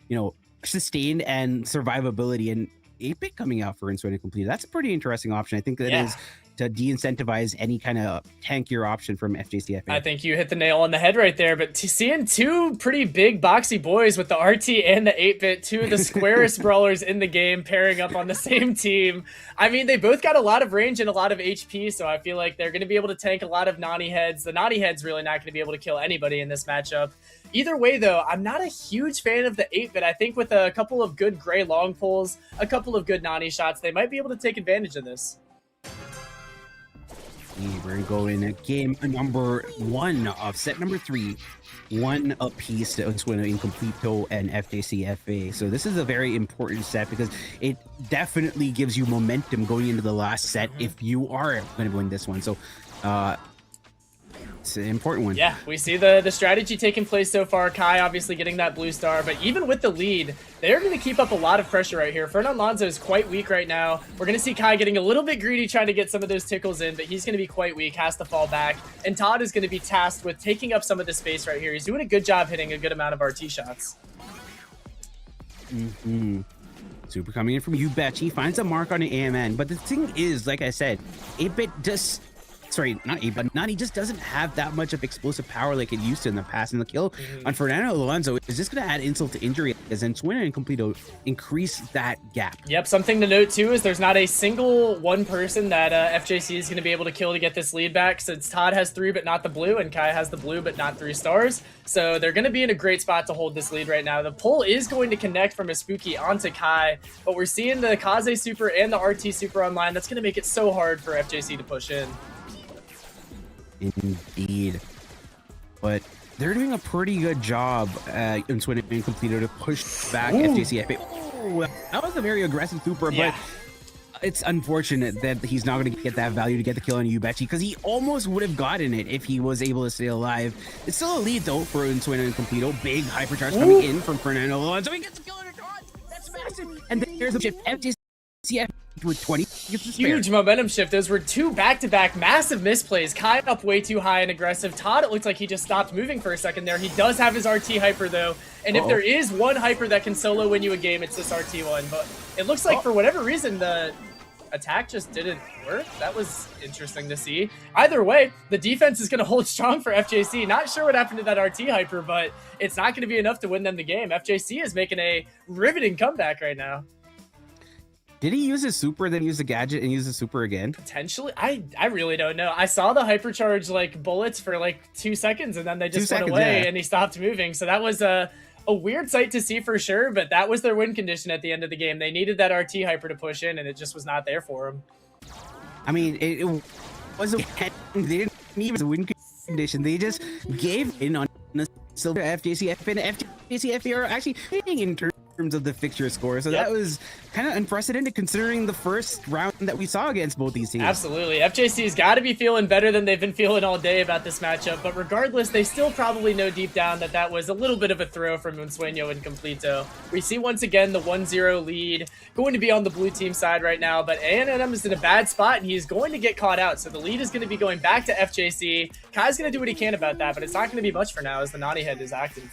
you know, sustained and survivability, and 8-bit coming out for Unsuena Completo. That's a pretty interesting option. I think that is to de-incentivize any kind of tankier option from FJCFA. I think you hit the nail on the head right there. But seeing two pretty big boxy boys with the RT and the 8-bit, two of the squarest brawlers in the game, pairing up on the same team. I mean, they both got a lot of range and a lot of HP, so I feel like they're going to be able to tank a lot of Nani heads. The Nani head's really not going to be able to kill anybody in this matchup. Either way, though, I'm not a huge fan of the 8-bit. I think with a couple of good gray long pulls, a couple of good Nani shots, they might be able to take advantage of this. We're going to go in at game number 1 of set number 3. 1 apiece to Unsuena Incompleto and FJCFA. So this is a very important set because it definitely gives you momentum going into the last set if you are going to win this one. So it's an important one. Yeah, we see the strategy taking place so far. Kai obviously getting that blue star, but even with the lead, they're going to keep up a lot of pressure right here. Fernand Lonzo is quite weak right now. We're going to see Kai getting a little bit greedy trying to get some of those tickles in, but he's going to be quite weak, has to fall back. And Todd is going to be tasked with taking up some of the space right here. He's doing a good job hitting a good amount of RT shots. Super coming in from You Betch. He finds a mark on an AMN, but the thing is, like I said, 8-bit just... Sorry, not 8-bit, Nani just doesn't have that much of explosive power like it used to in the past. And the kill on Fernando Alonso is just going to add insult to injury as Unsuena and Completo increase that gap. Yep, something to note too is there's not a single one person that FJC is going to be able to kill to get this lead back, since Todd has 3 but not the blue, and Kai has the blue but not 3 stars. So they're going to be in a great spot to hold this lead right now. The pull is going to connect from a Spooky onto Kai, but we're seeing the Kaze Super and the RT Super online. That's going to make it so hard for FJC to push in. Indeed, but they're doing a pretty good job in Unsuena Incompleto to push back FJCFA. Oh, that was a very aggressive super, but it's unfortunate that he's not going to get that value to get the kill on Ubechi, because he almost would have gotten it if he was able to stay alive. It's still a lead though for Unsuena Incompleto. Big hypercharge coming in from Fernando Alonso. He gets the kill on Todd. That's massive. And there's a shift. FJCFA with 20. Huge momentum shift. Those were 2 back-to-back massive misplays. Kai up way too high and aggressive. Todd, it looks like he just stopped moving for a second there. He does have his RT hyper though, and if there is one hyper that can solo win you a game, it's this RT one. But it looks like for whatever reason the attack just didn't work. That was interesting to see. Either way, the defense is going to hold strong for FJC. Not sure what happened to that RT hyper, but it's not going to be enough to win them the game. FJC is making a riveting comeback right now. Did he use his super, then use the gadget, and use the super again? Potentially. I really don't know. I saw the hypercharge like bullets for like 2 seconds, and then they just went away and he stopped moving. So that was a weird sight to see for sure, but that was their win condition at the end of the game. They needed that RT hyper to push in, and it just was not there for him. I mean, it wasn't. They didn't need a win condition. They just gave in on the silver FJCF, and FJCF are actually hitting in terms of the fixture score. So that was kind of unprecedented considering the first round that we saw against both these teams. Absolutely. FJC's got to be feeling better than they've been feeling all day about this matchup, but regardless, they still probably know deep down that that was a little bit of a throw from Unsuena and Completo. We see once again the 1-0 lead going to be on the blue team side right now, but A&M is in a bad spot and he's going to get caught out. So the lead is going to be going back to FJC. Kai's going to do what he can about that, but it's not going to be much for now as the Nani head is active.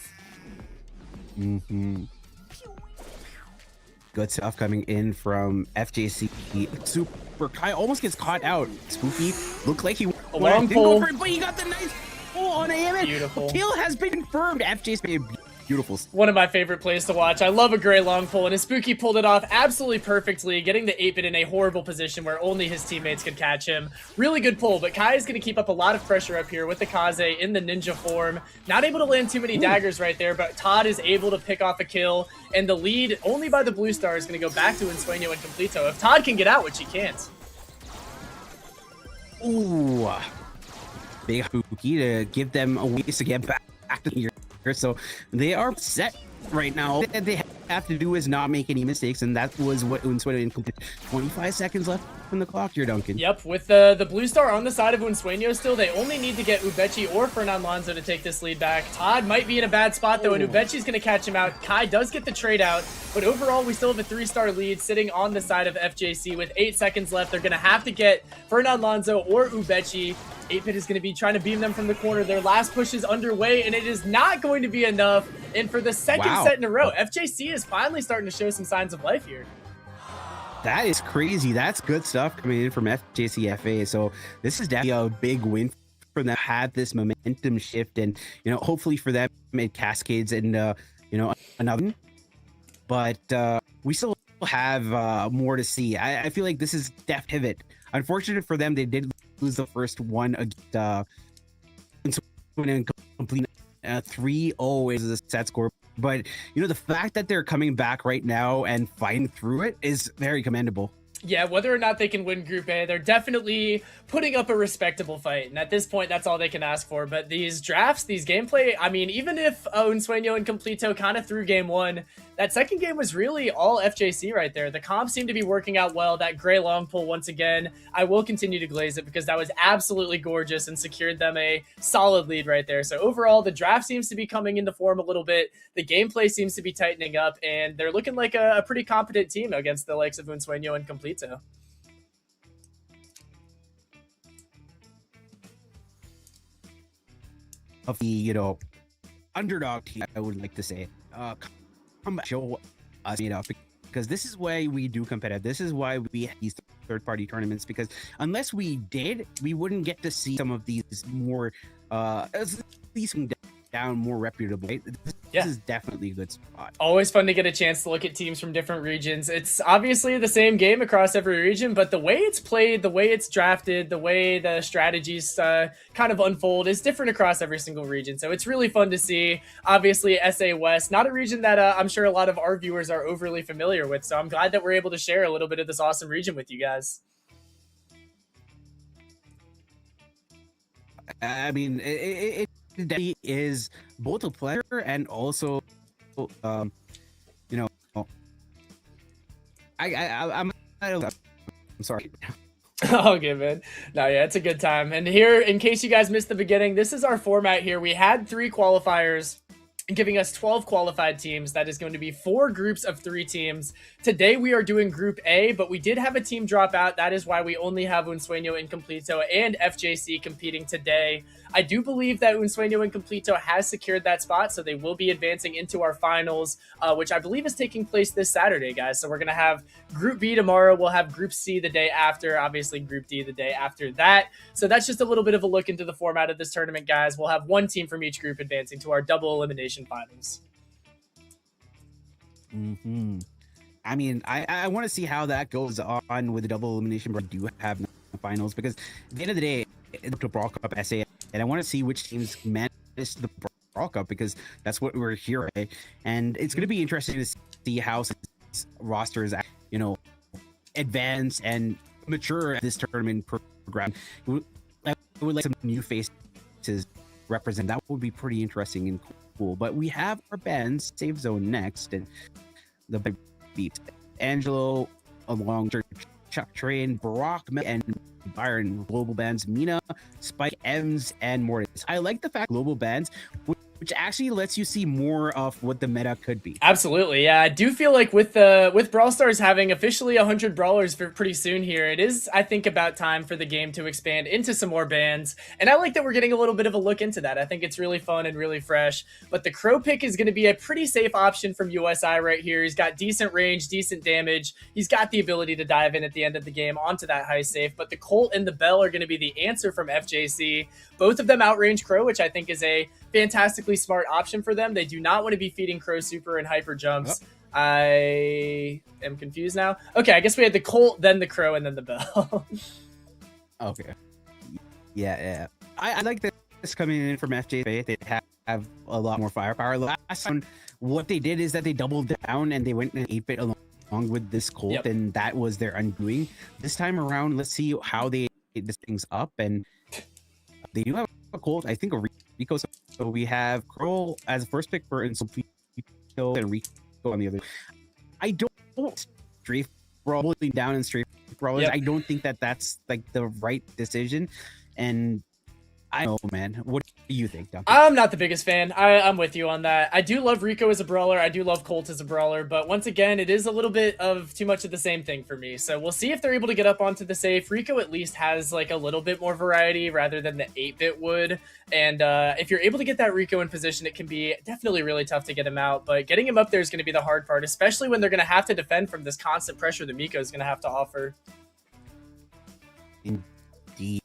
Good stuff coming in from FJC. Super Kai almost gets caught out. Spooky looked like he a long pull, but he got the nice pull on AMN. Beautiful. Kill has been confirmed. FJC, beautiful. One of my favorite plays to watch. I love a gray long pull, and his Spooky pulled it off absolutely perfectly, getting the 8-bit in a horrible position where only his teammates could catch him. Really good pull, but Kai is going to keep up a lot of pressure up here with the Kaze in the ninja form. Not able to land too many daggers right there, but Todd is able to pick off a kill, and the lead only by the blue star is going to go back to Unsuena and Completo. If Todd can get out, which he can't. Ooh, big Spooky to give them a ways to get back to here. So they are set right now. They have to do is not make any mistakes, and that was what Unsueño completed. 25 seconds left on the clock here, Duncan. Yep, with the blue star on the side of Unsueño still, they only need to get Ubechi or Fernan Lonzo to take this lead back. Todd might be in a bad spot, though, and Ubechi's going to catch him out. Kai does get the trade out, but overall, we still have a 3-star lead sitting on the side of FJC with 8 seconds left. They're going to have to get Fernan Lonzo or Ubechi. 8-Bit is going to be trying to beam them from the corner. Their last push is underway, and it is not going to be enough. And for the second set in a row, FJC is finally starting to show some signs of life here. That is crazy. That's good stuff coming in from FJCFA. So this is definitely a big win for them. Had this momentum shift, and hopefully for them it cascades and another. But we still have more to see. I feel like this is def pivot. Unfortunate for them, they did lose the first one against complete 3-0 is the set score. But the fact that they're coming back right now and fighting through it is very commendable. Yeah, whether or not they can win Group A, they're definitely putting up a respectable fight. And at this point, that's all they can ask for. But these drafts, these gameplay, I mean, even if Unsueño and Completo kind of threw game one, that second game was really all FJC right there. The comps seem to be working out well. That gray long pull, once again, I will continue to glaze it because that was absolutely gorgeous and secured them a solid lead right there. So overall, the draft seems to be coming into form a little bit. The gameplay seems to be tightening up, and they're looking like a pretty competent team against the likes of Unsueño and Completo. Of the underdog team, I would like to say, come show us up, because this is why we do competitive. This is why we have these third-party tournaments, because unless we did, we wouldn't get to see some of these more these down more reputable, right? This is definitely a good spot. Always fun to get a chance to look at teams from different regions. It's obviously the same game across every region, but the way it's played, the way it's drafted, the way the strategies kind of unfold is different across every single region. So it's really fun to see. Obviously, SA West, not a region that I'm sure a lot of our viewers are overly familiar with. So I'm glad that we're able to share a little bit of this awesome region with you guys. I mean, it definitely is both a pleasure and also I'm sorry. Okay, man. No, yeah, it's a good time. And here, in case you guys missed the beginning, this is our format here. We had 3 qualifiers, giving us 12 qualified teams. That is going to be 4 groups of 3 teams. Today we are doing Group A, but we did have a team drop out. That is why we only have Unsueño and Completo and FJC competing today. I do believe that Unsueño and Completo has secured that spot, so they will be advancing into our finals, which I believe is taking place this Saturday, guys. So we're going to have Group B tomorrow. We'll have Group C the day after, obviously Group D the day after that. So that's just a little bit of a look into the format of this tournament, guys. We'll have 1 team from each group advancing to our double elimination finals. I mean, I want to see how that goes on with the double elimination, but I do have the finals, because at the end of the day, it's the Brawl Cup SA, and I want to see which teams manage the Brawl Cup, because that's what we're here, right? And it's going to be interesting to see how rosters, advance and mature this tournament program. I would like some new faces represent. That would be pretty interesting and cool. But we have our bands, Save Zone next, and the beat Angelo along Chuck Train, Brock, and Byron. Global bands Mina, Spike, Ems, and Mortis. I like the fact global bands, which actually lets you see more of what the meta could be. Absolutely, yeah. I do feel like with Brawl Stars having officially 100 brawlers for pretty soon here, it is, I think, about time for the game to expand into some more bands. And I like that we're getting a little bit of a look into that. I think it's really fun and really fresh. But the Crow pick is going to be a pretty safe option from USI right here. He's got decent range, decent damage. He's got the ability to dive in at the end of the game onto that high safe. But the Colt and the Bell are going to be the answer from FJC. Both of them outrange Crow, which I think is a fantastically smart option for them. They do not want to be feeding Crow super and hyper jumps. Oh. I am confused now. Okay, I guess we had the Colt, then the Crow, and then the Bell. Okay. Yeah. I like this coming in from FJ. They have a lot more firepower. Last time, what they did is that they doubled down and they went in 8-bit along with this Colt, and that was their undoing. This time around, let's see how they get this things up. And they do have a Colt, I think, a Rico. So we have Kroll as a first pick for Insulpito and Rico Miko on the other. I don't strafe rolling down and strafe brawlers. Yep. I don't think that that's like the right decision. And I know, man. What do you think, Duncan? I'm not the biggest fan. I'm with you on that. I do love Rico as a brawler. I do love Colt as a brawler. But once again, it is a little bit of too much of the same thing for me. So we'll see if they're able to get up onto the safe. Rico at least has like a little bit more variety rather than the 8-bit would. And if you're able to get that Rico in position, it can be definitely really tough to get him out. But getting him up there is going to be the hard part, especially when they're going to have to defend from this constant pressure that Miko is going to have to offer. Indeed.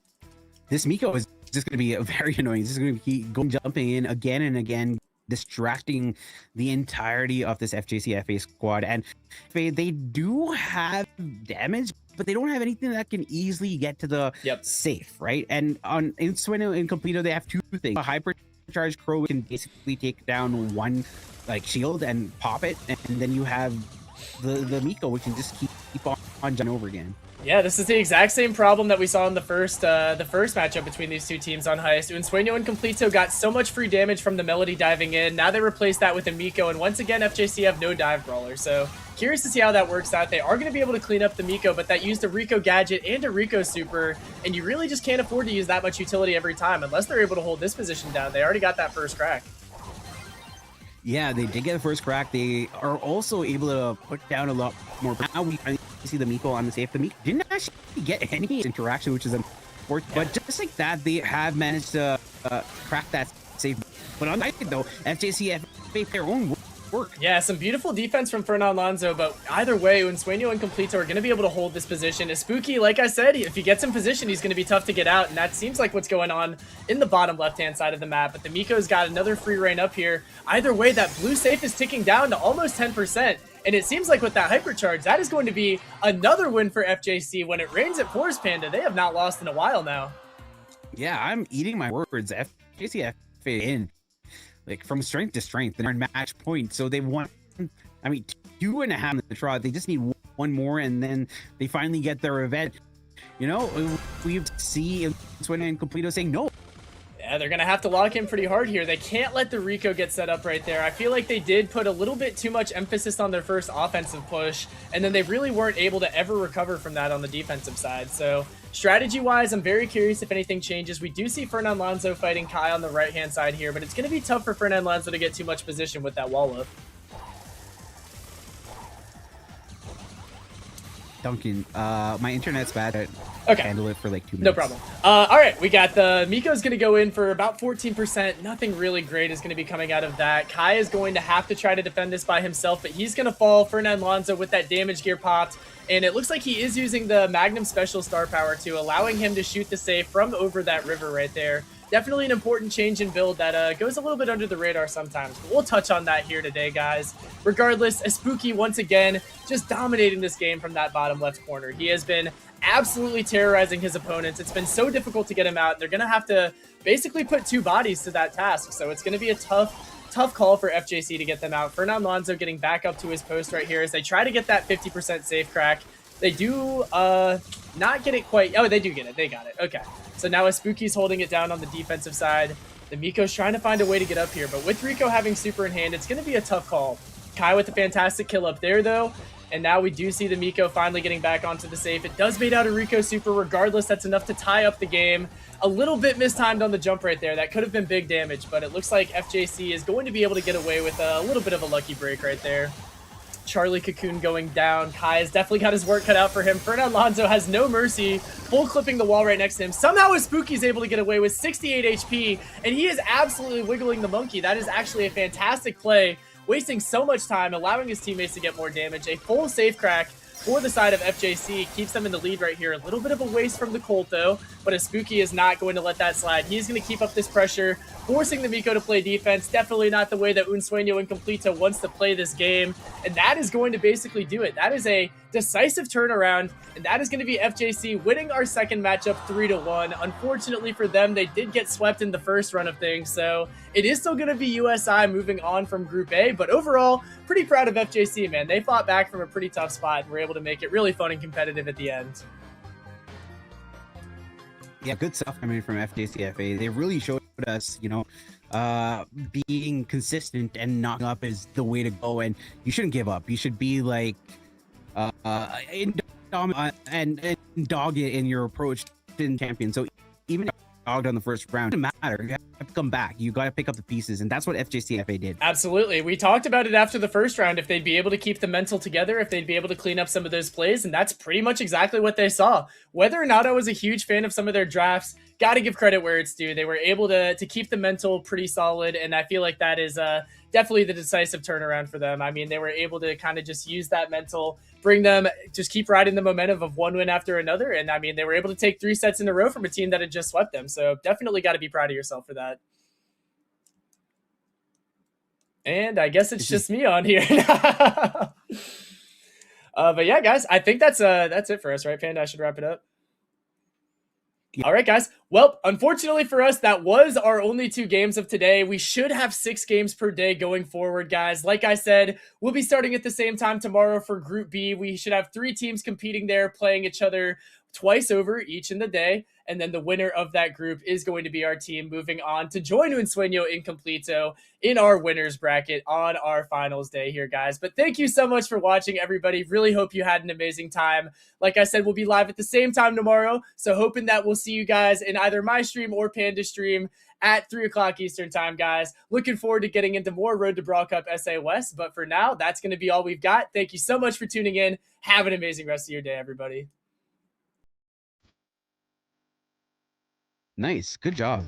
This Miko is just going to be very annoying. This is going to be jumping in again and again, distracting the entirety of this FJCFA squad. And they do have damage, but they don't have anything that can easily get to the safe, right? And on Insueno and Completo, they have two things. A hypercharged crow can basically take down one like shield and pop it, and then you have the Miko, which can just keep on jumping over again. Yeah, this is the exact same problem that we saw in the first matchup between these two teams on Heist. Unsueño and Completo got so much free damage from the Melody diving in. Now they replaced that with a Miko, and once again, FJC have no dive brawler. So curious to see how that works out. They are going to be able to clean up the Miko, but that used a Rico gadget and a Rico super, and you really just can't afford to use that much utility every time unless they're able to hold this position down. They already got that first crack. Yeah, they did get the first crack. They are also able to put down a lot more. Now we finally see the Miko on the safe. The Miko didn't actually get any interaction, which is unfortunate. But just like that, they have managed to crack that safe. But on that though, FJC made their own work. Yeah, some beautiful defense from Fernan Lonzo, but either way, Unsueño and Completo are going to be able to hold this position. As Spooky, like I said, if he gets in position, he's going to be tough to get out, and that seems like what's going on in the bottom left-hand side of the map. But the Miko's got another free reign up here. Either way, that blue safe is ticking down to almost 10%, and it seems like with that hypercharge, that is going to be another win for FJC. When it rains at Forest Panda, they have not lost in a while now. Yeah, I'm eating my words. FJC in. Like from strength to strength, they're in match point. So they won, I mean, 2.5 in the draw. They just need one more, and then they finally get their revenge. You know, we see Swin and Completo saying no. Yeah, they're going to have to lock in pretty hard here. They can't let the Rico get set up right there. I feel like they did put a little bit too much emphasis on their first offensive push, and then they really weren't able to ever recover from that on the defensive side. So strategy-wise, I'm very curious if anything changes. We do see Fernan Lonzo fighting Kai on the right-hand side here, but it's going to be tough for Fernan Lonzo to get too much position with that wall up. Duncan, my internet's bad. Okay. Handle it for like 2 minutes. No problem. All right, we got the Miko's going to go in for about 14%. Nothing really great is going to be coming out of that. Kai is going to have to try to defend this by himself, but he's going to fall. Fernan Lonzo with that damage gear popped, and it looks like he is using the Magnum Special Star Power too, allowing him to shoot the safe from over that river right there. Definitely an important change in build that goes a little bit under the radar sometimes, but we'll touch on that here today, guys. Regardless, Spooky once again just dominating this game from that bottom left corner. He has been absolutely terrorizing his opponents. It's been so difficult to get him out. They're going to have to basically put 2 bodies to that task, so it's going to be a tough call for FJC to get them out. Fernan Lonzo getting back up to his post right here as they try to get that 50% safe crack. They do not get it quite. Oh, they do get it. They got it. Okay. So now as Spooky's holding it down on the defensive side, the Miko's trying to find a way to get up here. But with Rico having super in hand, it's going to be a tough call. Kai with a fantastic kill up there, though. And now we do see the Miko finally getting back onto the safe. It does bait out a Rico super. Regardless, that's enough to tie up the game. A little bit mistimed on the jump right there. That could have been big damage, but it looks like FJC is going to be able to get away with a little bit of a lucky break right there. Charlie Cocoon going down. Kai has definitely got his work cut out for him. Fernan Lonzo has no mercy, full clipping the wall right next to him. Somehow Spooky's able to get away with 68 HP, and he is absolutely wiggling the monkey. That is actually a fantastic play, wasting so much time, allowing his teammates to get more damage. A full safe crack for the side of FJC keeps them in the lead right here. A little bit of a waste from the Colt though, but Spooky is not going to let that slide. He's going to keep up this pressure, forcing the Miko to play defense. Definitely not the way that Unsueño and Completo wants to play this game, and that is going to basically do it. That is a decisive turnaround, and that is going to be FJC winning our second matchup 3-1. Unfortunately for them, they did get swept in the first run of things, so it is still going to be USI moving on from Group A, but overall, pretty proud of FJC, man. They fought back from a pretty tough spot and were able to make it really fun and competitive at the end. Yeah, good stuff coming from FJCFA. They really showed us, you know, being consistent and not up is the way to go, and you shouldn't give up. You should be like and dog it in your approach to champion. So even if you dogged on the first round, it doesn't matter. You have to come back. You got to pick up the pieces, and that's what FJCFA did. Absolutely. We talked about it after the first round, if they'd be able to keep the mental together, if they'd be able to clean up some of those plays, and that's pretty much exactly what they saw. Whether or not I was a huge fan of some of their drafts, got to give credit where it's due. They were able to keep the mental pretty solid, and I feel like that is definitely the decisive turnaround for them. I mean, they were able to kind of just use that mental, bring them, just keep riding the momentum of one win after another, and I mean, they were able to take 3 sets in a row from a team that had just swept them, so definitely got to be proud of yourself for that. And I guess it's just me on here. But yeah, guys, I think that's it for us, right, Panda? I should wrap it up. Yeah. All right, guys. Well, unfortunately for us, that was our only 2 games of today. We should have 6 games per day going forward, guys. Like I said, we'll be starting at the same time tomorrow for Group B. We should have 3 teams competing there, playing each other twice over each in the day. And then the winner of that group is going to be our team moving on to join Un Sueño Incompleto in our winners bracket on our finals day here, guys. But thank you so much for watching, everybody. Really hope you had an amazing time. Like I said, we'll be live at the same time tomorrow. So hoping that we'll see you guys in either my stream or Panda stream at 3 o'clock Eastern time, guys. Looking forward to getting into more Road to Brawl Cup SA West. But for now, that's going to be all we've got. Thank you so much for tuning in. Have an amazing rest of your day, everybody. Nice. Good job.